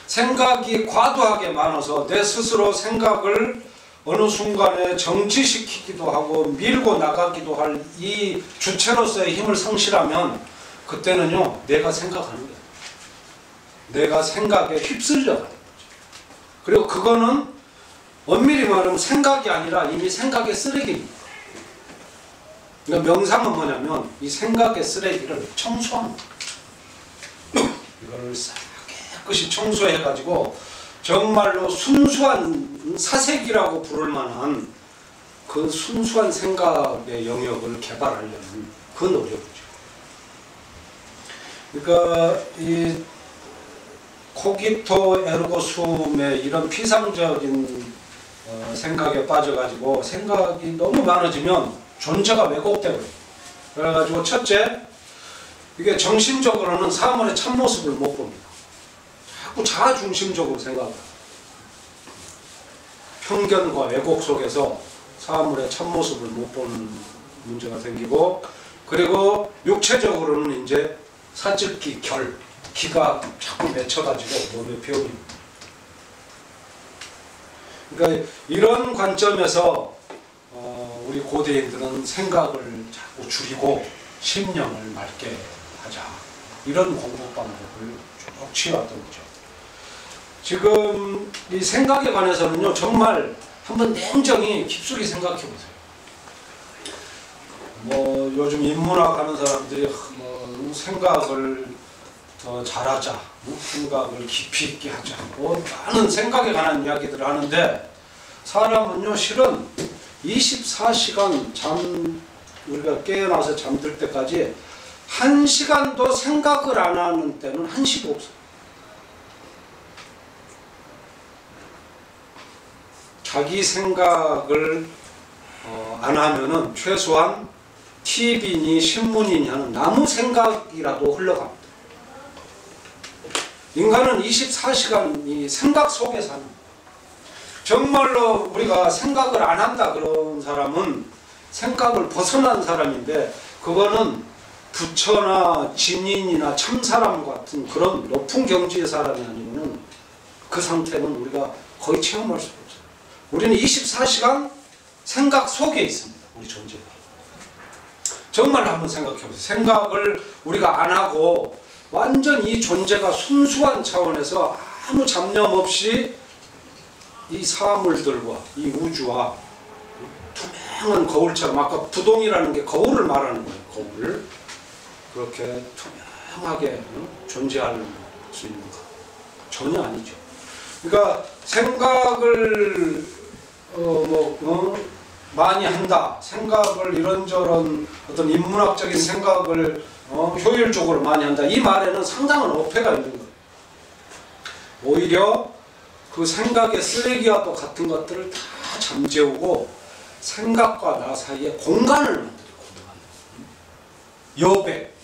생각이 과도하게 많아서 내 스스로 생각을 어느 순간에 정지시키기도 하고 밀고 나가기도 할 이 주체로서의 힘을 상실하면 그때는요, 내가 생각하는 거예요. 내가 생각에 휩쓸려가는 거죠. 그리고 그거는 엄밀히 말하면 생각이 아니라 이미 생각의 쓰레기입니다. 그러니까 명상은 뭐냐면 이 생각의 쓰레기를 청소하는 거예요. 이걸 싹 깨끗이 청소해가지고 정말로 순수한 사색이라고 부를 만한 그 순수한 생각의 영역을 개발하려는 그 노력이죠. 그러니까 이 코기토 에르고 숨의 이런 피상적인 생각에 빠져가지고 생각이 너무 많아지면 존재가 왜곡되고, 그래가지고 첫째, 이게 정신적으로는 사물의 참모습을 못 봅니다. 자꾸 자아중심적으로 생각합니다. 편견과 왜곡 속에서 사물의 참모습을 못 보는 문제가 생기고, 그리고 육체적으로는 이제 사즉기 결, 기가 자꾸 맺혀가지고 몸에 배웁니다. 그러니까 이런 관점에서 우리 고대인들은 생각을 자꾸 줄이고 심령을 맑게 하자, 이런 공부 방법을 쭉 취해왔던 거죠. 지금 이 생각에 관해서는요, 정말 한번 냉정히 깊숙이 생각해 보세요. 뭐 요즘 인문학 하는 사람들이 뭐 생각을 더 잘하자, 생각을 깊이 있게 하자, 뭐 많은 생각에 관한 이야기들을 하는데, 사람은요 실은 24시간 우리가 깨어나서 잠들 때까지 1시간도 생각을 안 하는 때는 한시도 없어요. 자기 생각을 안 하면은 최소한 TV니 신문이니 하는 나무 생각이라도 흘러갑니다. 인간은 24시간 이 생각 속에 사는 거예요. 정말로 우리가 생각을 안 한다 그런 사람은 생각을 벗어난 사람인데, 그거는 부처나 진인이나 참사람 같은 그런 높은 경지의 사람이 아니고는 그 상태는 우리가 거의 체험할 수가 없어요. 우리는 24시간 생각 속에 있습니다. 우리 존재가. 정말 한번 생각해 보세요. 생각을 우리가 안 하고 완전 이 존재가 순수한 차원에서 아무 잡념 없이 이 사물들과 이 우주와 투명한 거울처럼, 아까 부동이라는 게 거울을 말하는 거예요. 거울. 그렇게 투명하게 존재할 수 있는 것 전혀 아니죠. 그러니까 생각을 많이 한다, 생각을 이런저런 어떤 인문학적인 생각을 효율적으로 많이 한다, 이 말에는 상당한 어폐가 있는 거예요. 오히려 그 생각의 쓰레기와도 같은 것들을 다 잠재우고 생각과 나 사이에 공간을 만들어요. 여백.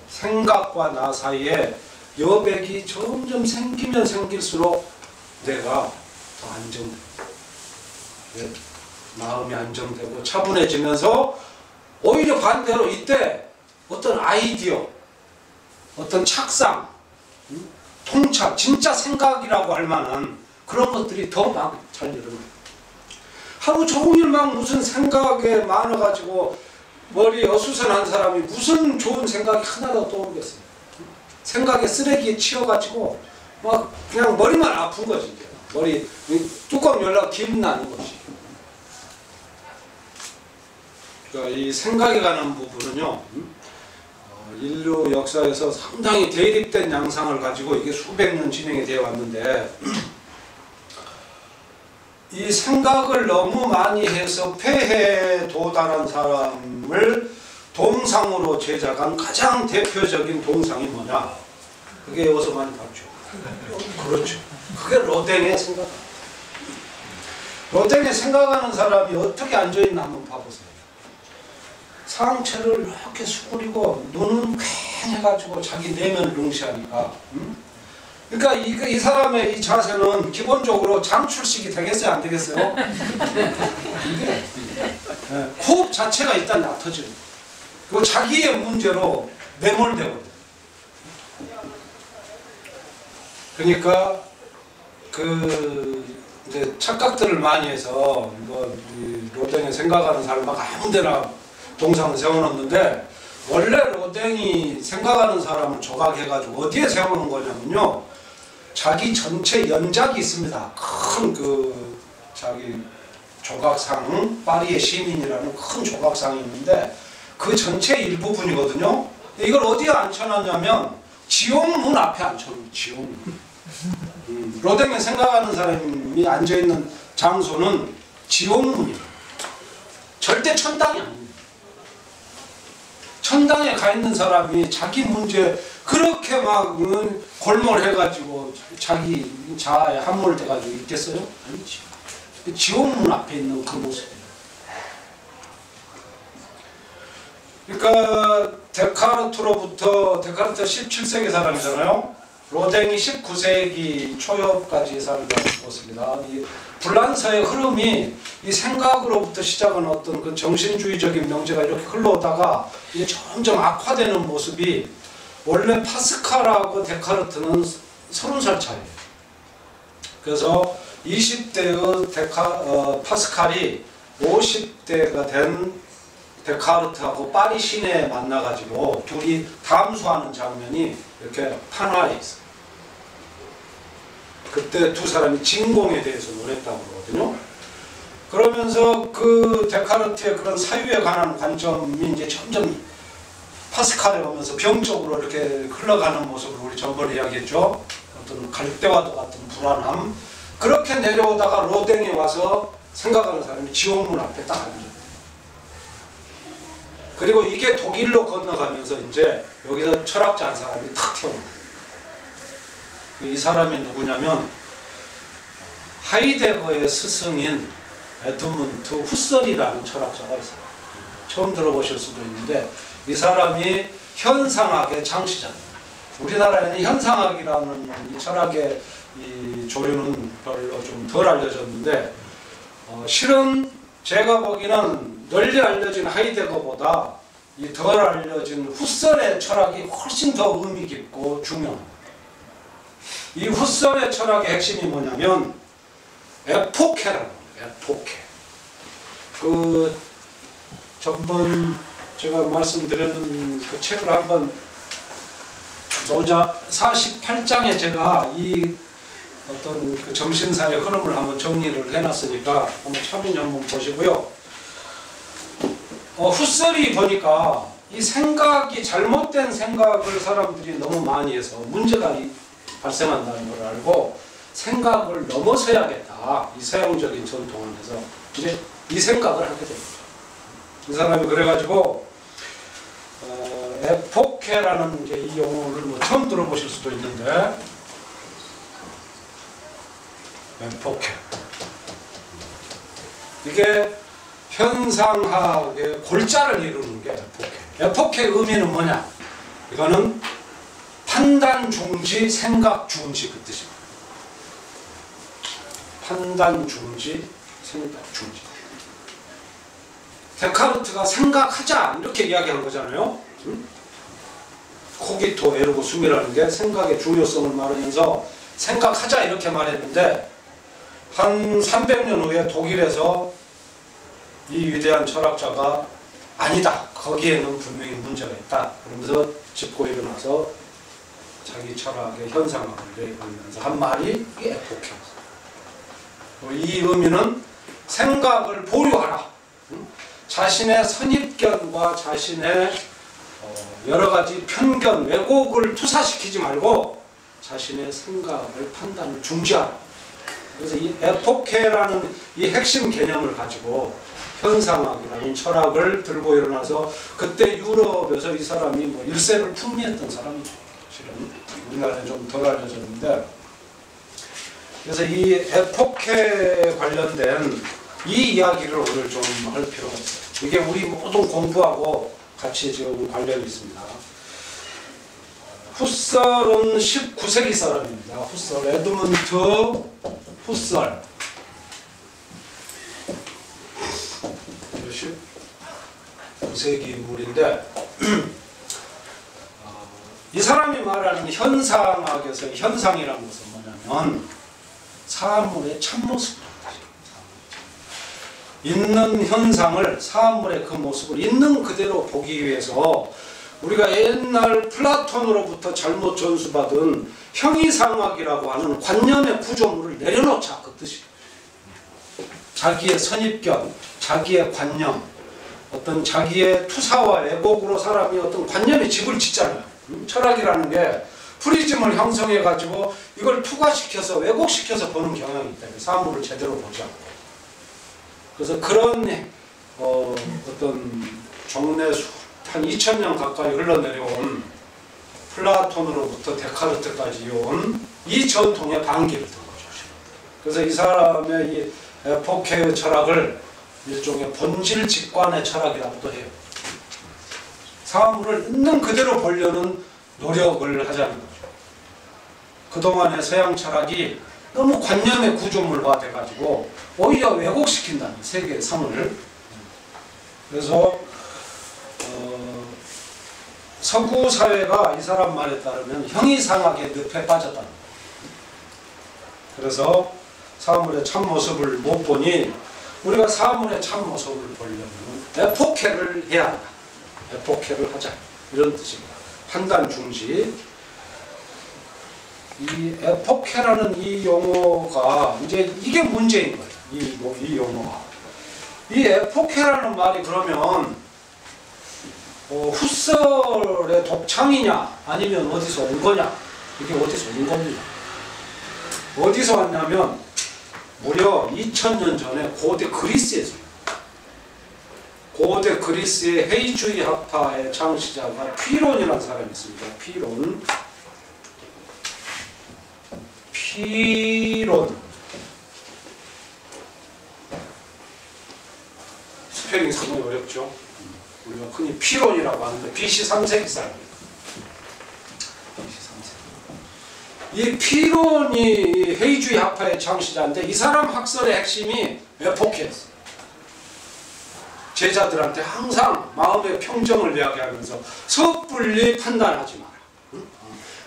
생각과 나 사이에 여백이 점점 생기면 생길수록 내가 더 안정돼요. 마음이 안정되고 차분해지면서, 오히려 반대로 이때 어떤 아이디어, 어떤 착상, 통찰, 진짜 생각이라고 할 만한 그런 것들이 더 막 잘 일어나요. 하루 종일 막 무슨 생각에 많아가지고 머리 어수선한 사람이 무슨 좋은 생각이 하나도 떠오르겠어요. 생각에 쓰레기에 치여가지고 막 그냥 머리만 아픈 거지. 이제. 머리 뚜껑 열려 김 나는 거지. 그러니까 이 생각에 관한 부분은요, 인류 역사에서 상당히 대립된 양상을 가지고 이게 수백 년 진행이 되어 왔는데, 이 생각을 너무 많이 해서 폐해에 도달한 사람을 동상으로 제작한 가장 대표적인 동상이 뭐냐? 그게 여기서 많이 봤죠. 그렇죠. 그게 로댕의 생각. 로댕의 생각하는 사람이 어떻게 앉아있나 한번 봐보세요. 상체를 이렇게 수그리고 눈은 퀭해가지고 자기 내면을 응시하니까. 그러니까 이 사람의 이 자세는 기본적으로 장출식이 되겠어요? 안 되겠어요? 호흡 자체가 일단 얕아지는. 그리고 자기의 문제로 매몰되거든요. 그러니까 이제 착각들을 많이 해서 로댕에 생각하는 사람 막 아무데나 동상을 세워놓는데, 원래 로댕이 생각하는 사람을 조각해가지고 어디에 세우는 거냐면요, 자기 전체 연작이 있습니다. 큰 자기 조각상, 파리의 시민이라는 큰 조각상이 있는데 그 전체 일부분이거든요. 이걸 어디에 앉혀놨냐면 지옥문 앞에 앉혀놓은 지옥문. 로댕에 생각하는 사람이 앉아있는 장소는 지옥문이에요. 절대 천당이 아닙니다. 천당에 가 있는 사람이 자기 문제 그렇게 막 골몰해가지고 자기 자아에 함몰돼가지고 있겠어요? 아니지. 지옥문 앞에 있는 그 모습이에요. 그러니까 데카르트가 17세기 사람이잖아요. 로댕이 19세기 초엽까지 살다 죽었습니다. 이 불란서의 흐름이 이 생각으로부터 시작한 어떤 그 정신주의적인 명제가 이렇게 흘러오다가 이제 점점 악화되는 모습이, 원래 파스칼하고 데카르트는 30살 차이예요. 그래서 20대의 파스칼이 50대가 된 데카르트하고 파리 시내에 만나가지고 둘이 담수하는 장면이 이렇게 판화에 있어요. 그때 두 사람이 진공에 대해서 논했다고 그러거든요. 그러면서 그 데카르트의 그런 사유에 관한 관점이 이제 점점 파스칼에 오면서 병적으로 이렇게 흘러가는 모습을 우리 전번에 이야기했죠. 어떤 갈대와도 같은 불안함. 그렇게 내려오다가 로댕에 와서 생각하는 사람이 지옥문 앞에 딱 앉아요. 그리고 이게 독일로 건너가면서 이제 여기서 철학자 한 사람이 탁 튀어나와요. 이 사람이 누구냐면 하이데거의 스승인 에드문트 후설이라는 철학자가 있어요. 처음 들어보실 수도 있는데 이 사람이 현상학의 창시자입니다. 우리나라에는 현상학이라는 이 철학의 이 조류는 별로 좀 덜 알려졌는데, 실은 제가 보기에는 널리 알려진 하이데거보다 이 덜 알려진 후설의 철학이 훨씬 더 의미 깊고 중요합니다. 이 후설의 철학의 핵심이 뭐냐면 에포케라는 거예요. 에포케. 전번 제가 말씀드렸는 그 책을 한번 보자. 48장에 제가 이 어떤 그 정신사의 흐름을 한번 정리를 해놨으니까 한번 차분히 한번 보시고요. 후설이 보니까 이 생각이 잘못된 생각을 사람들이 너무 많이 해서 문제가 발생한다는 걸 알고 생각을 넘어서야겠다. 이 서양적인 전통 안에서 이제 이 생각을 하게 됩니다. 이 사람이 그래가지고 에포케라는 이제 이 용어를 뭐 처음 들어보실 수도 있는데, 에포케. 이게 현상학의 골자를 이루는 게 에포케. 에포케의 의미는 뭐냐? 이거는 판단 중지, 생각 중지 그 뜻입니다. 판단 중지, 생각 중지. 데카르트가 생각하자 이렇게 이야기한 거잖아요. 코기토 에르고 숨이라는 게 생각의 중요성을 말하면서 생각하자 이렇게 말했는데, 한 300년 후에 독일에서 이 위대한 철학자가 아니다, 거기에는 분명히 문제가 있다. 그러면서 짚고 일어나서 자기 철학의 현상을 내걸면서 한 말이 이게 에포케였어요. 이 의미는 생각을 보류하라. 자신의 선입견과 자신의 여러 가지 편견, 왜곡을 투사시키지 말고 자신의 생각을, 판단을 중지하라. 그래서 이 에포케라는 이 핵심 개념을 가지고 현상학이라는 철학을 들고 일어나서 그때 유럽에서 이 사람이 뭐 일세를 풍미했던 사람이죠. 실은 우리나라에 좀 덜 알려졌는데, 그래서 이 에포케에 관련된 이 이야기를 오늘 좀 할 필요가 있어요. 이게 우리 모든 공부하고 같이 지금 관련이 있습니다. 후설은 19세기 사람입니다. 후설, 에드문드 후설. 19세기 인물인데 이 사람이 말하는 현상학에서 현상이라는 것은 뭐냐면 사물의 참모습입니다. 있는 현상을, 사물의 그 모습을 있는 그대로 보기 위해서 우리가 옛날 플라톤으로부터 잘못 전수받은 형이상학이라고 하는 관념의 구조물을 내려놓자, 그 뜻이에요. 자기의 선입견, 자기의 관념, 어떤 자기의 투사와 왜곡으로 사람이 어떤 관념의 집을 짓잖아요. 철학이라는 게 프리즘을 형성해 가지고 이걸 투과시켜서 왜곡시켜서 보는 경향이 있다. 사물을 제대로 보지 않고. 그래서 그런 어떤 정례수 한 2000년 가까이 흘러내려온 플라톤으로부터 데카르트까지 이어온 이 전통의 반기를 든 거죠. 그래서 이 사람의 이 에포케의 철학을 일종의 본질 직관의 철학이라고도 해요. 사물을 있는 그대로 보려는 노력을 하자는 거죠. 그동안의 서양 철학이 너무 관념의 구조물화 돼가지고 오히려 왜곡시킨다는 세계의 사물을. 그래서 서구 사회가 이 사람 말에 따르면 형이상학의 늪에 빠졌다는 거예요. 그래서 사물의 참모습을 못 보니 우리가 사물의 참모습을 보려면 에포케를 해야 한다. 에포케를 하자. 이런 뜻입니다. 판단 중지. 이 에포케라는 이 용어가 이제 이게 문제인 거예요. 이 용어가. 이 에포케라는 말이 그러면 후설의 독창이냐 아니면 어디서 온 거냐? 이게 어디서 온 겁니다. 어디서 왔냐면 무려 2000년 전에 고대 그리스에서, 고대 그리스의 회의주의 학파의 창시자가 피론이라는 사람이 있습니다. 피론. 스펠링이 상당히 어렵죠. 우리가 흔히 피론이라고 하는데 BC 3세기 사람입니다. 이 피론이 회의주의 학파의 창시자인데 이 사람 학설의 핵심이 에포케였어요. 제자들한테 항상 마음의 평정을 이야기하면서 섣불리 판단하지 마라.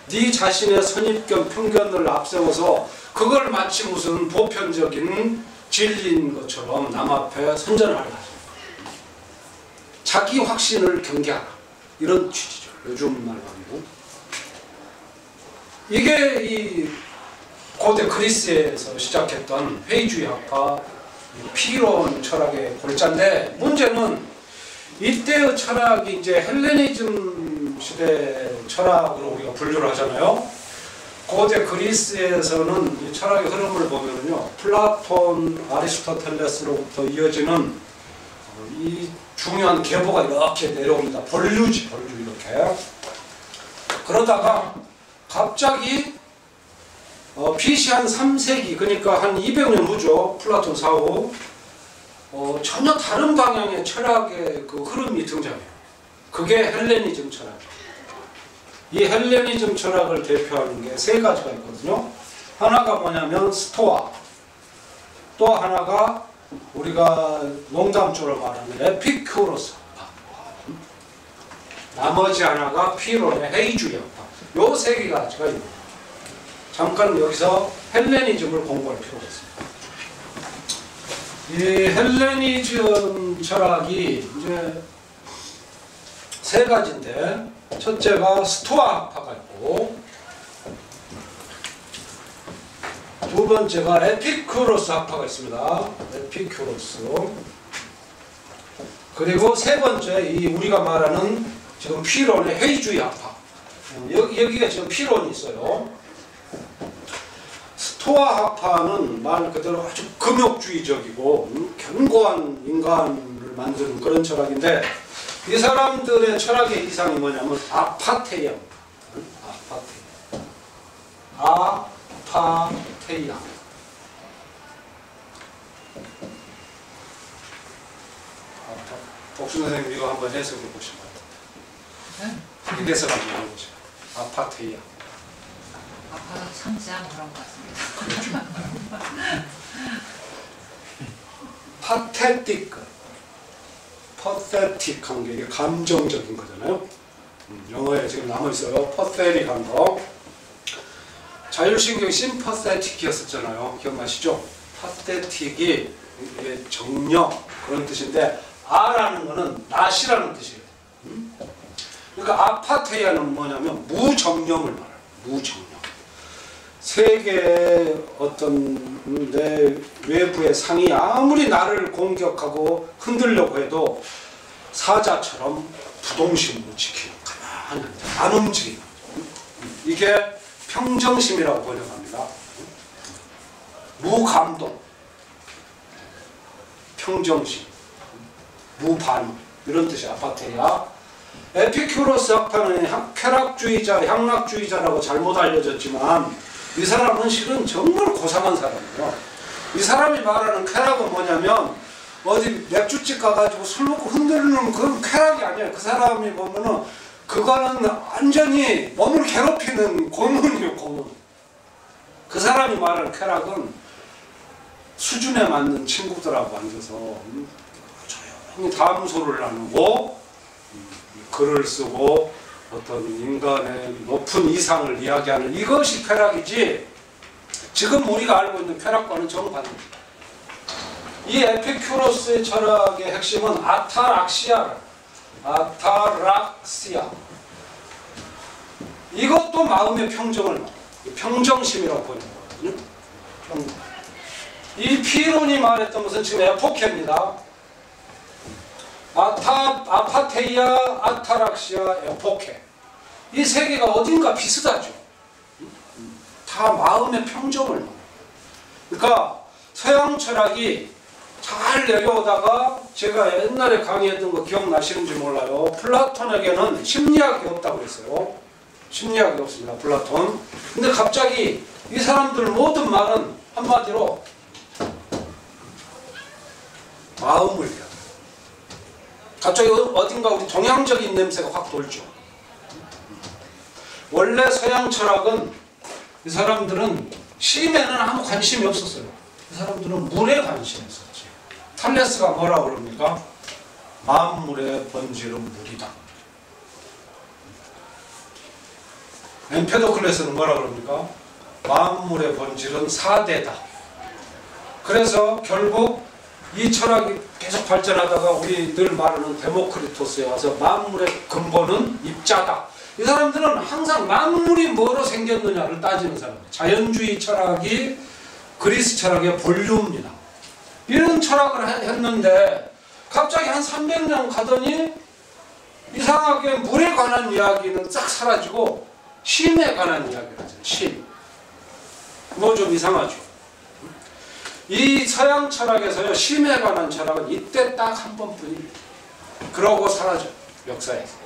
네 자신의 선입견, 편견을 앞세워서 그걸 마치 무슨 보편적인 진리인 것처럼 남 앞에 선전하라. 자기 확신을 경계하라. 이런 취지죠. 요즘 말로. 이게 이 고대 그리스에서 시작했던 회의주의 학파 피론 철학의 골자인데, 문제는 이때의 철학이 이제 헬레니즘 시대 철학으로 우리가 분류를 하잖아요. 고대 그리스에서는 이 철학의 흐름을 보면요, 플라톤, 아리스토텔레스로부터 이어지는 이 중요한 계보가 이렇게 내려옵니다. 본류 이렇게. 그러다가 갑자기 BC 한 3세기, 그러니까 한 200년 후죠. 플라톤 사후. 전혀 다른 방향의 철학의 그 흐름이 등장해요. 그게 헬레니즘 철학이에요. 이 헬레니즘 철학을 대표하는 게 세 가지가 있거든요. 하나가 뭐냐면 스토아. 또 하나가 우리가 농담조로 말하는 에피큐로스. 나머지 하나가 피론의 회의주의 학파. 요 세 개가 있습니다. 잠깐 여기서 헬레니즘을 공부할 필요가 있습니다. 이 헬레니즘 철학이 이제 세 가지인데, 첫째가 스토아 학파가 있고, 두 번째가 에피큐로스 학파가 있습니다. 에피큐로스. 그리고 세 번째, 이 우리가 말하는 지금 필론의 회의주의 학파. 여기가 지금 필론이 있어요. 스토아 학파는 말 그대로 아주 금욕주의적이고 견고한 인간을 만드는 그런 철학인데, 이 사람들의 철학의 이상이 뭐냐면 아파테ia. 아파테ia. 복순 선생님 이거 한번 해석해 보시면 해석 한번 해보시죠. 아파테ia. 아빠가 상세한 그런 것 같습니다. 파테틱. 퍼세틱한 게 이게 감정적인 거잖아요. 영어에 지금 남아있어요. 퍼세틱한 거. 자율신경이 심퍼세틱이었었잖아요. 기억나시죠? 퍼세틱이 이게 정력 그런 뜻인데, 아라는 거는 낫이라는 뜻이에요. 그러니까 아파테이아는 뭐냐면 무정령을 말해요. 무정령. 세계의 어떤 내 외부의 상이 아무리 나를 공격하고 흔들려고 해도 사자처럼 부동심으로 지키는, 가만히 안 움직이는, 이게 평정심이라고 번역합니다. 무감동, 평정심, 무반응, 이런 뜻이 아파테이아. 에피큐로스 학파는 쾌락주의자, 향락주의자라고 잘못 알려졌지만, 이 사람은 실은 정말 고상한 사람이에요. 이 사람이 말하는 쾌락은 뭐냐면, 어디 맥주집 가가지고 술 먹고 흔들리는 그런 쾌락이 아니에요. 그 사람이 보면은 그거는 완전히 몸을 괴롭히는 고문이에요, 고문. 그 사람이 말하는 쾌락은 수준에 맞는 친구들하고 앉아서 조용히 담소를 나누고 글을 쓰고 어떤 인간의 높은 이상을 이야기하는, 이것이 쾌락이지, 지금 우리가 알고 있는 쾌락과는 정반대입니다. 이 에피큐로스의 철학의 핵심은 아타락시아. 이것도 마음의 평정을 말해요. 평정심이라고 번역하거든요. 이 필론이 말했던 것은 지금 에포케입니다. 아파테이아, 아타락시아, 에포케. 이 세 개가 어딘가 비슷하죠. 다 마음의 평정을 말해요. 그러니까 서양 철학이 잘 내려오다가, 제가 옛날에 강의했던 거 기억나시는지 몰라요. 플라톤에게는 심리학이 없다고 그랬어요. 심리학이 없습니다, 플라톤. 근데 갑자기 이 사람들 모든 말은 한마디로 마음을 이야기해요. 갑자기 어딘가 우리 동양적인 냄새가 확 돌죠. 원래 서양 철학은, 이 사람들은 심에는 아무 관심이 없었어요. 이 사람들은 물에 관심이 있었지. 탈레스가 뭐라고 그럽니까? 만물의 본질은 물이다. 엠페도클레스는 뭐라고 그럽니까? 만물의 본질은 사대다. 그래서 결국 이 철학이 계속 발전하다가 우리 늘 말하는 데모크리토스에 와서 만물의 근본은 입자다. 이 사람들은 항상 만물이 뭐로 생겼느냐를 따지는 사람들. 자연주의 철학이 그리스 철학의 본류입니다. 이런 철학을 했는데 갑자기 한 300년 가더니 이상하게 물에 관한 이야기는 싹 사라지고 심에 관한 이야기를 하죠. 심. 뭐 좀 이상하죠. 이 서양 철학에서요, 심에 관한 철학은 이때 딱 한 번뿐입니다. 그러고 사라져, 역사에서.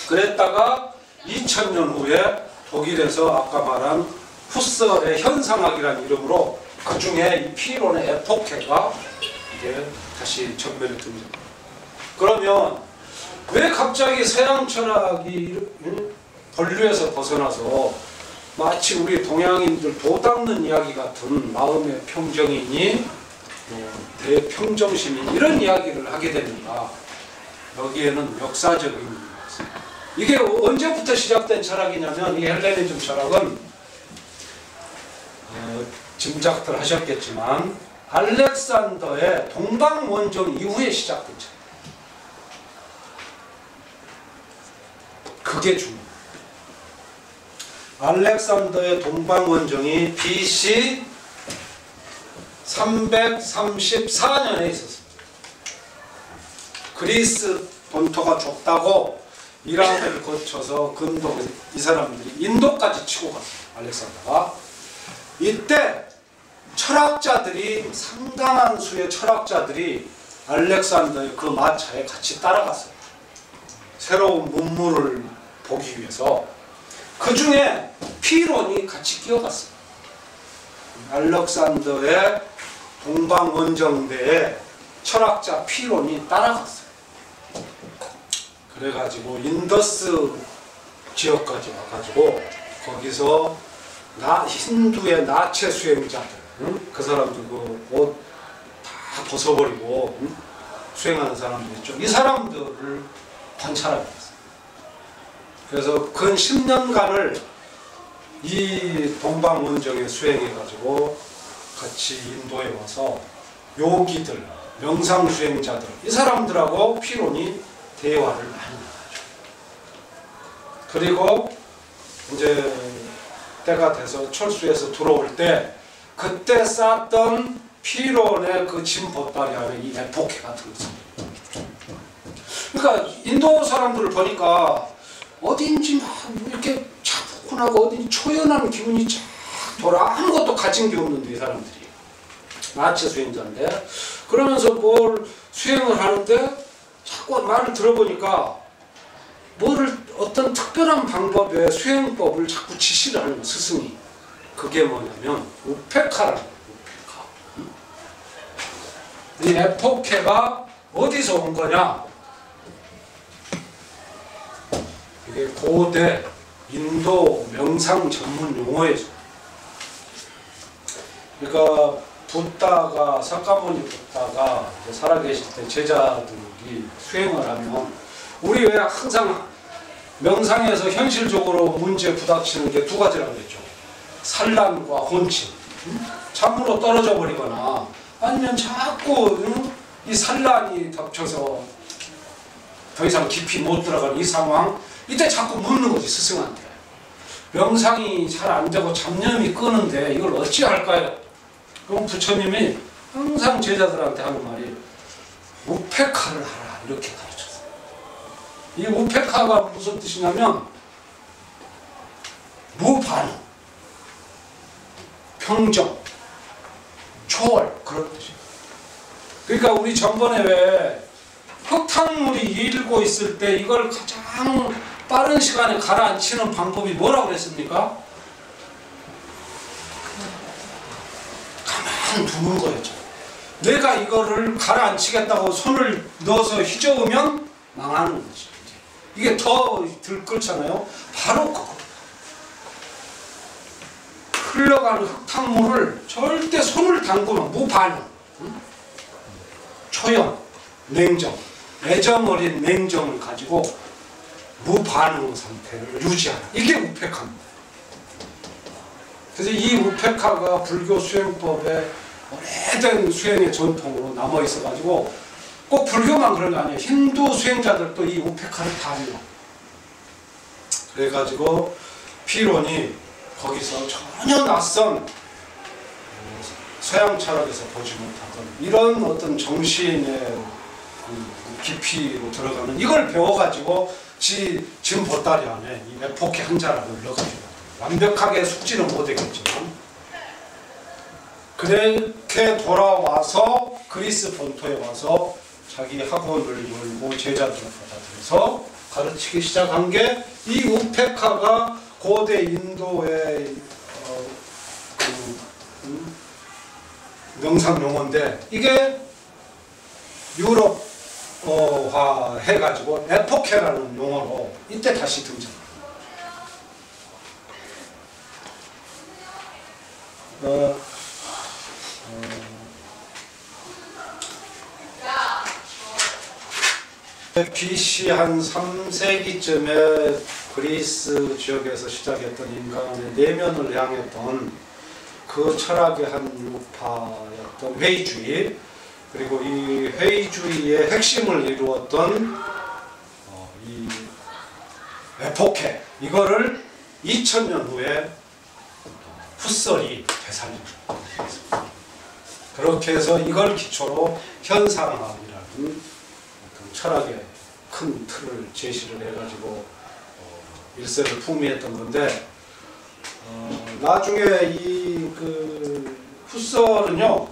그랬다가 2000년 후에 독일에서 아까 말한 후설의 현상학이라는 이름으로 그 중에 이 필론의 에포케가 이제 다시 전면에 듭니다. 그러면 왜 갑자기 서양 철학이 본류에서 벗어나서 마치 우리 동양인들 도닦는 이야기 같은 마음의 평정이니 대평정심이 이런 이야기를 하게 됩니다. 여기에는 역사적인 의미가 있습니다. 이게 언제부터 시작된 철학이냐면, 이 헬레니즘 철학은 짐작들 하셨겠지만 알렉산더의 동방원정 이후에 시작된 철학. 그게 중요해요. 알렉산더의 동방원정이 BC 334년에 있었습니다. 그리스 본토가 좁다고 이란을 거쳐서 근동, 이 사람들이 인도까지 치고 갔어요. 알렉산더가. 이때 철학자들이, 상당한 수의 철학자들이 알렉산더의 그 마차에 같이 따라갔어요. 새로운 문물을 보기 위해서. 그 중에 피론이 같이 끼어갔어요. 알렉산더의 동방원정대에 철학자 피론이 따라갔어요. 그래가지고 인더스 지역까지 와가지고 거기서 힌두의 나체 수행자들, 그 사람들 그 옷 다 벗어버리고 수행하는 사람들 있죠. 이 사람들을 관찰하게 됐어요. 그래서 근 10년간을 이 동방원정에 수행해가지고 같이 인도에 와서 요기들, 명상수행자들, 이 사람들하고 피론이 대화를 많이 나가죠. 그리고 이제 때가 돼서 철수해서 들어올 때 그때 쌓던 피론의 그 짐 보따리 안에 이 에포케가 들었습니다. 그러니까 인도 사람들을 보니까 어딘지 막 이렇게 차분하고 어딘지 초연한 기분이 쫙 돌아. 아무것도 가진 게 없는데 이 사람들이 나체 수행자인데 그러면서 뭘 수행을 하는데 자꾸 말을 들어보니까 뭐를 어떤 특별한 방법의 수행법을 자꾸 지시를 하는 거예요. 스승이. 그게 뭐냐면 우페카라는 거예요. 우페카. 이 에포케가 어디서 온 거냐? 이게 고대 인도 명상 전문 용어예요. 그러니까 붓다가 사카모니 붓다가 살아계실 때 제자들이 수행을 하면 우리 왜 항상 명상에서 현실적으로 문제에 부닥치는 게 두 가지라고 했죠. 산란과 혼침. 참으로 떨어져 버리거나 아니면 자꾸 이 산란이 덮쳐서 더 이상 깊이 못 들어가는 이 상황. 이때 자꾸 묻는 거지, 스승한테. 명상이 잘 안 되고 잡념이 끄는데 이걸 어찌 할까요? 그럼 부처님이 항상 제자들한테 하는 말이 우페카를 하라, 이렇게 가르쳤어요. 이 우페카가 무슨 뜻이냐면 무반응, 평정, 초월, 그런 뜻이에요. 그러니까 우리 전번에 왜 흙탕물이 일고 있을 때 이걸 가장 빠른 시간에 가라앉히는 방법이 뭐라고 그랬습니까? 가만 두는 거였죠. 내가 이거를 가라앉히겠다고 손을 넣어서 휘저으면 망하는 거지. 이게 더 들끓잖아요. 바로 그거. 흘러가는 흙탕물을 절대 손을 담그면 무반응, 초연, 냉정, 애정 어린 냉정을 가지고 무반응 상태를 유지하는, 이게 우페카입니다. 그래서 이 우페카가 불교 수행법의 오래된 수행의 전통으로 남아 있어 가지고 꼭 불교만 그런 게 아니에요. 힌두 수행자들도 이 우페카를 다 해요. 그래 가지고 피론이 거기서 전혀 낯선 서양 철학에서 보지 못하던 이런 어떤 정신의 깊이로 들어가는 이걸 배워가지고 짐 보따리 안에 이 에포케 한 자락을 넣어가지고 완벽하게 숙지는 못하겠지만 그렇게 돌아와서 그리스 본토에 와서 자기 학원을 열고 제자들을 받아들여서 가르치기 시작한 게 이 우페카가 고대 인도의 명상 용어인데 이게 유럽화 해가지고 에포케라는 용어로 이때 다시 등장합니다. BC 한 3세기쯤에 그리스 지역에서 시작했던 인간의 내면을 향했던 그 철학의 한 유파였던 회의주의, 그리고 이 회의주의의 핵심을 이루었던 이 에포케 이거를 2000년 후에 푸설이 되살립니다. 그렇게 해서 이걸 기초로 현상학이라는 어떤 철학의 큰 틀을 제시를 해가지고 일세를 풍미했던 건데, 나중에 이 그 푸설은요,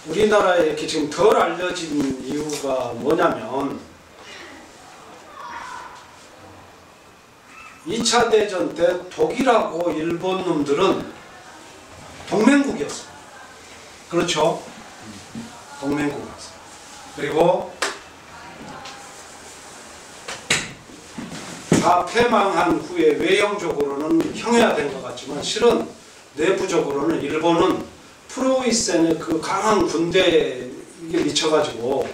우리나라에 이렇게 지금 덜 알려진 이유가 뭐냐면 2차 대전 때 독일하고 일본 놈들은 동맹국이었어요. 그렇죠? 동맹국이었어요. 그리고 다 패망한 후에 외형적으로는 형해화된 것 같지만 실은 내부적으로는 일본은 프로이센의 그 강한 군대에 이게 미쳐가지고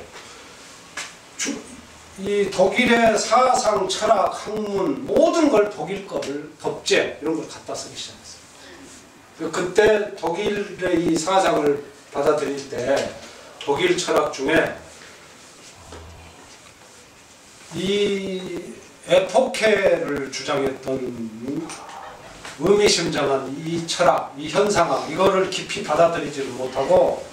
이 독일의 사상, 철학, 학문 모든 걸 독일 거를 법제 이런 걸 갖다 쓰기 시작했어요. 그때 독일의 이 사상을 받아들일 때 독일 철학 중에 이 에포케를 주장했던 의미심장한 이 철학, 이 현상학 이거를 깊이 받아들이지를 못하고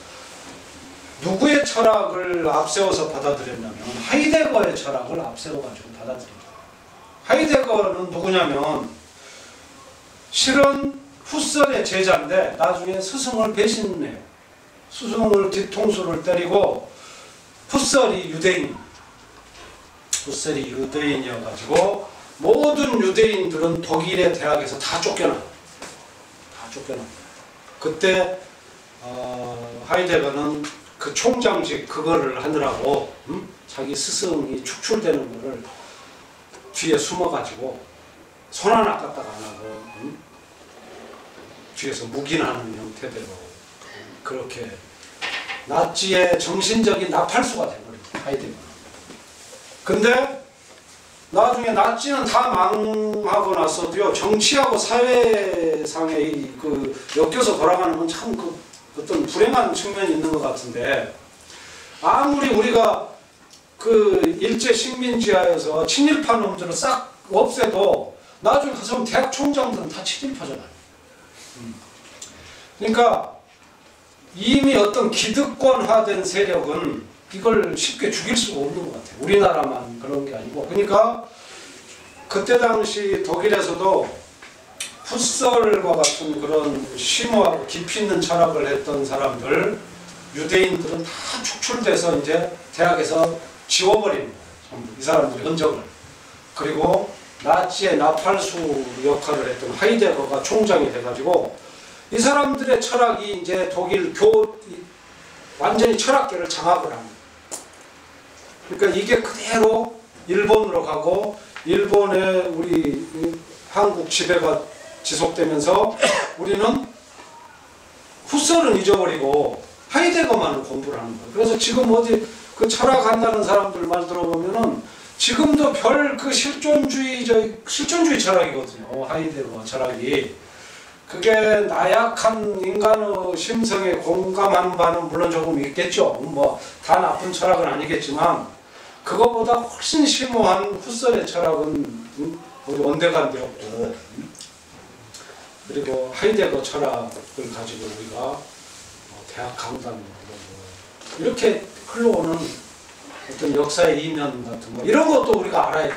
누구의 철학을 앞세워서 받아들였냐면 하이데거의 철학을 앞세워가지고 받아들입니다. 하이데거는 누구냐면 실은 후설의 제자인데 나중에 스승을 배신해요. 스승을 뒤통수를 때리고 후설이 유대인이어가지고 모든 유대인들은 독일의 대학에서 다 쫓겨나. 그때 하이데거는 그 총장직 그거를 하느라고 자기 스승이 축출되는 거를 뒤에 숨어가지고 손 하나 까딱 안 하고 뒤에서 묵인하는 형태대로 그렇게 나치의 정신적인 나팔수가 돼버립니다. 하이데거. 근데 나중에 나치는 다 망하고 나서도요, 정치하고 사회상의 그 엮여서 돌아가는 건 참 그 어떤 불행한 측면이 있는 것 같은데, 아무리 우리가 그 일제 식민지하에서 친일파 놈들을 싹 없애도 나중에 가서 대학 총장들은 다 친일파잖아요. 그러니까 이미 어떤 기득권화된 세력은 이걸 쉽게 죽일 수가 없는 것 같아요. 우리나라만 그런 게 아니고. 그러니까 그때 당시 독일에서도 푸설과 같은 그런 심오하고 깊이 있는 철학을 했던 사람들, 유대인들은 다 축출돼서 이제 대학에서 지워버립니다. 이 사람들의 흔적을. 그리고 나치의 나팔수 역할을 했던 하이데거가 총장이 돼가지고 이 사람들의 철학이 이제 독일 완전히 철학계를 장악을 합니다. 그러니까 이게 그대로 일본으로 가고 일본의 우리 한국 지배가 지속되면서 우리는 후설은 잊어버리고 하이데거만을 공부를 하는 거예요. 그래서 지금 어디 그 철학한다는 사람들 말 들어보면은 지금도 별 그 실존주의 철학이거든요. 하이데거 철학이. 그게 나약한 인간의 심성에 공감하는 바는 물론 조금 있겠죠. 뭐 다 나쁜 철학은 아니겠지만 그거보다 훨씬 심오한 후설의 철학은 우리 온데간데 없고, 그리고 하이데거 철학을 가지고 우리가 대학 강단 이렇게 흘러오는 어떤 역사의 이면 같은 거 이런 것도 우리가 알아야 돼요.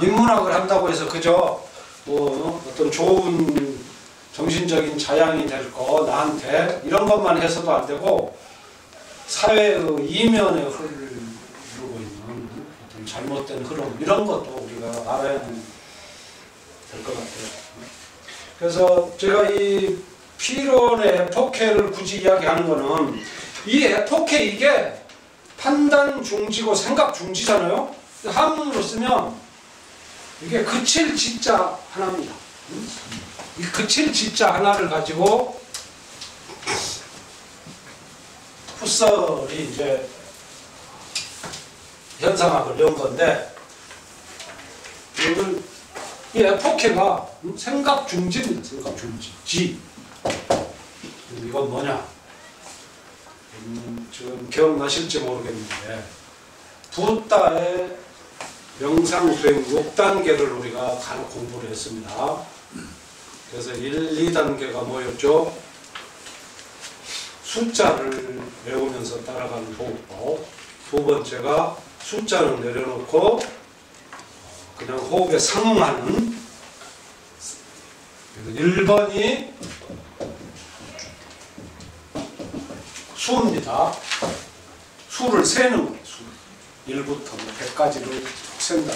인문학을 한다고 해서 그저 뭐 어떤 좋은 정신적인 자양이 될 거 나한테 이런 것만 해서도 안 되고 사회의 이면에 흐르고 있는 어떤 잘못된 흐름 이런 것도 우리가 알아야 될 것 같아요. 그래서 제가 이 피론의 에포케를 굳이 이야기하는 거는 이 에포케 이게 판단 중지고 생각 중지잖아요. 한문으로 쓰면 이게 그칠 지자 하나입니다. 이 그칠 지자 하나를 가지고 후설이 이제 현상학을 연 건데, 이 에포케가 생각 중지입니다. 생각 중지. 지. 이건 뭐냐? 지금 기억나실지 모르겠는데 붓다의 명상수행 6단계를 우리가 간혹 공부를 했습니다. 그래서 1, 2단계가 뭐였죠? 숫자를 외우면서 따라가는 호흡법. 두 번째가 숫자를 내려놓고 그냥 호흡에 상응하는. 1번이 수입니다. 수를 세는 거예요. 수. 1부터 100까지를 센다.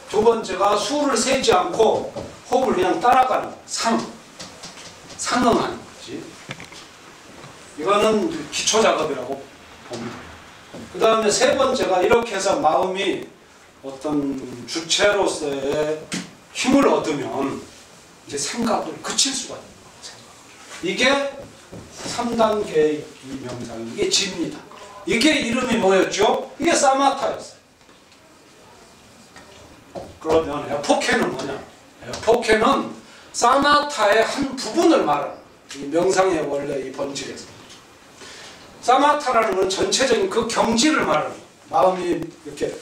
두 번째가 수를 세지 않고 호흡을 그냥 따라가는 거예요. 상응하는 거지. 이거는 기초 작업이라고 봅니다. 그 다음에 세 번째가 이렇게 해서 마음이 어떤 주체로서의 힘을 얻으면 이제 생각을 그칠 수가 있는 거예요. 이게 3단계의 이 명상, 이게 지입니다. 이게 이름이 뭐였죠? 이게 사마타였어요. 그러면 에포케는 뭐냐? 에포케는 사마타의 한 부분을 말하는 이 명상의 원래 이 본질에서. 사마타라는 건 전체적인 그 경지를 말하는 거예요. 마음이 이렇게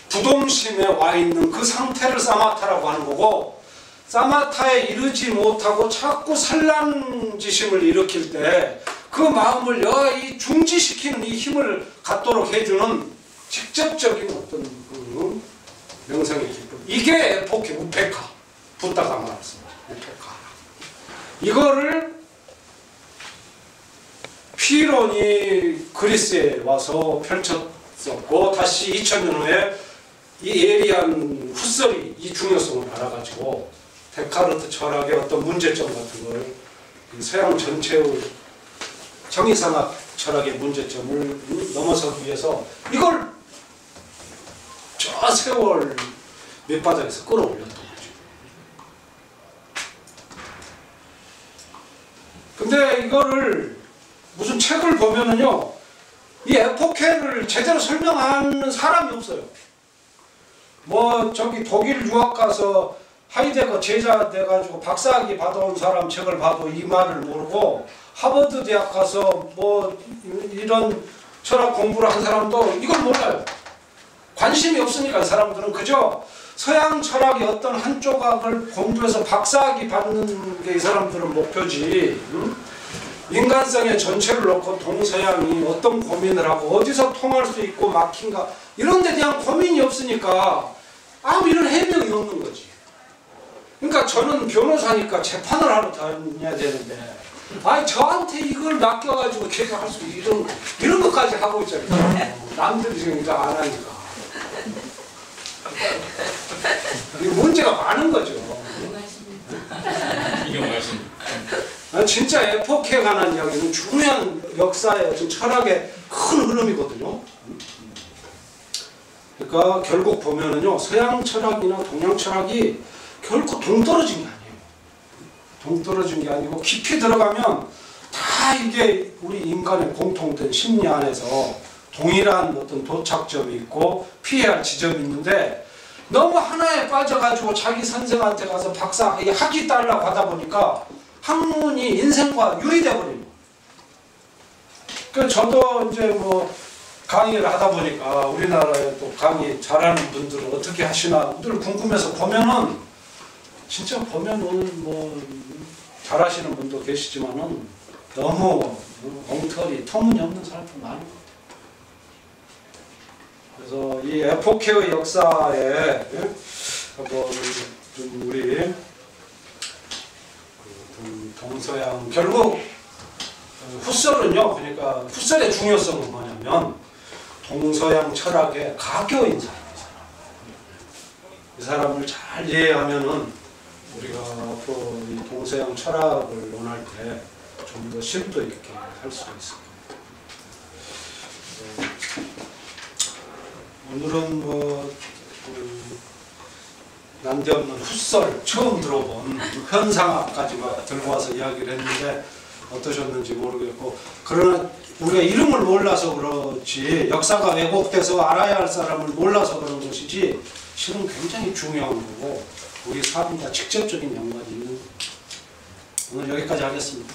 부동심에 와 있는 그 상태를 사마타라고 하는 거고, 사마타에 이르지 못하고 자꾸 산란지심을 일으킬 때 그 마음을 여기 중지시키는 이 힘을 갖도록 해주는 직접적인 어떤 그 명상의 기법. 이게 에포케, 우페카. 붓다가 말했습니다. 우페카. 이거를 피론이 그리스에 와서 펼쳤었고, 다시 2000년 후에 이 예리한 후설이 이 중요성을 알아가지고 데카르트 철학의 어떤 문제점 같은 걸 서양 전체의 정의상학 철학의 문제점을 넘어서기 위해서 이걸 저 세월 밑바닥에서 끌어올렸던 거죠. 근데 이거를 무슨 책을 보면은요, 이 에포케를 제대로 설명하는 사람이 없어요. 뭐 저기 독일 유학 가서 하이데거 제자 돼가지고 박사학위 받아온 사람 책을 봐도 이 말을 모르고, 하버드 대학 가서 뭐 이런 철학 공부를 한 사람도 이걸 몰라요. 관심이 없으니까 사람들은 그저 서양 철학의 어떤 한 조각을 공부해서 박사학위 받는 게 이 사람들은 목표지. 인간성의 전체를 놓고 동서양이 어떤 고민을 하고 어디서 통할 수 있고 막힌가 이런 데 대한 고민이 없으니까 아무 이런 해명이 없는 거지. 그러니까 저는 변호사니까 재판을 하러 다녀야 되는데, 아니 저한테 이걸 맡겨가지고 제가 할 수 이런 것까지 하고 있잖아요. 남들이 지금 이제 안 하니까. 이게 문제가 많은 거죠. 이게 뭐였습니까? 진짜 에포케에 관한 이야기는 중요한 역사의 어떤 철학의 큰 흐름이거든요. 그러니까 결국 보면은요, 서양 철학이나 동양 철학이 결코 동떨어진 게 아니에요. 동떨어진 게 아니고 깊이 들어가면 다 이게 우리 인간의 공통된 심리 안에서 동일한 어떤 도착점이 있고 피해야 할 지점이 있는데, 너무 하나에 빠져가지고 자기 선생한테 가서 박사 학위 따려고 하다 보니까 학문이 인생과 유리돼 버립니다. 그 저도 이제 뭐 강의를 하다 보니까 우리나라에 또 강의 잘하는 분들은 어떻게 하시나 늘 궁금해서 보면은, 진짜 보면은 뭐 잘하시는 분도 계시지만은 너무 엉터리 터무니없는 사람도 많은 것 같아요. 그래서 이 에포케의 역사에 한번 좀 우리 동서양 결국 후설은요, 그러니까 후설의 중요성은 뭐냐면 동서양 철학의 가교인 사람이에요. 이 사람을 잘 이해하면은 우리가 앞으로 이 동서양 철학을 논할 때 좀 더 심도 있게 할 수가 있습니다. 오늘은 뭐 난데없는 후설 처음 들어본 현상학까지 들고 와서 이야기를 했는데 어떠셨는지 모르겠고, 그러나 우리가 이름을 몰라서 그렇지, 역사가 왜곡돼서 알아야 할 사람을 몰라서 그런 것이지 실은 굉장히 중요한 거고 우리 삶과 직접적인 연관이 있는 거예요. 오늘 여기까지 하겠습니다.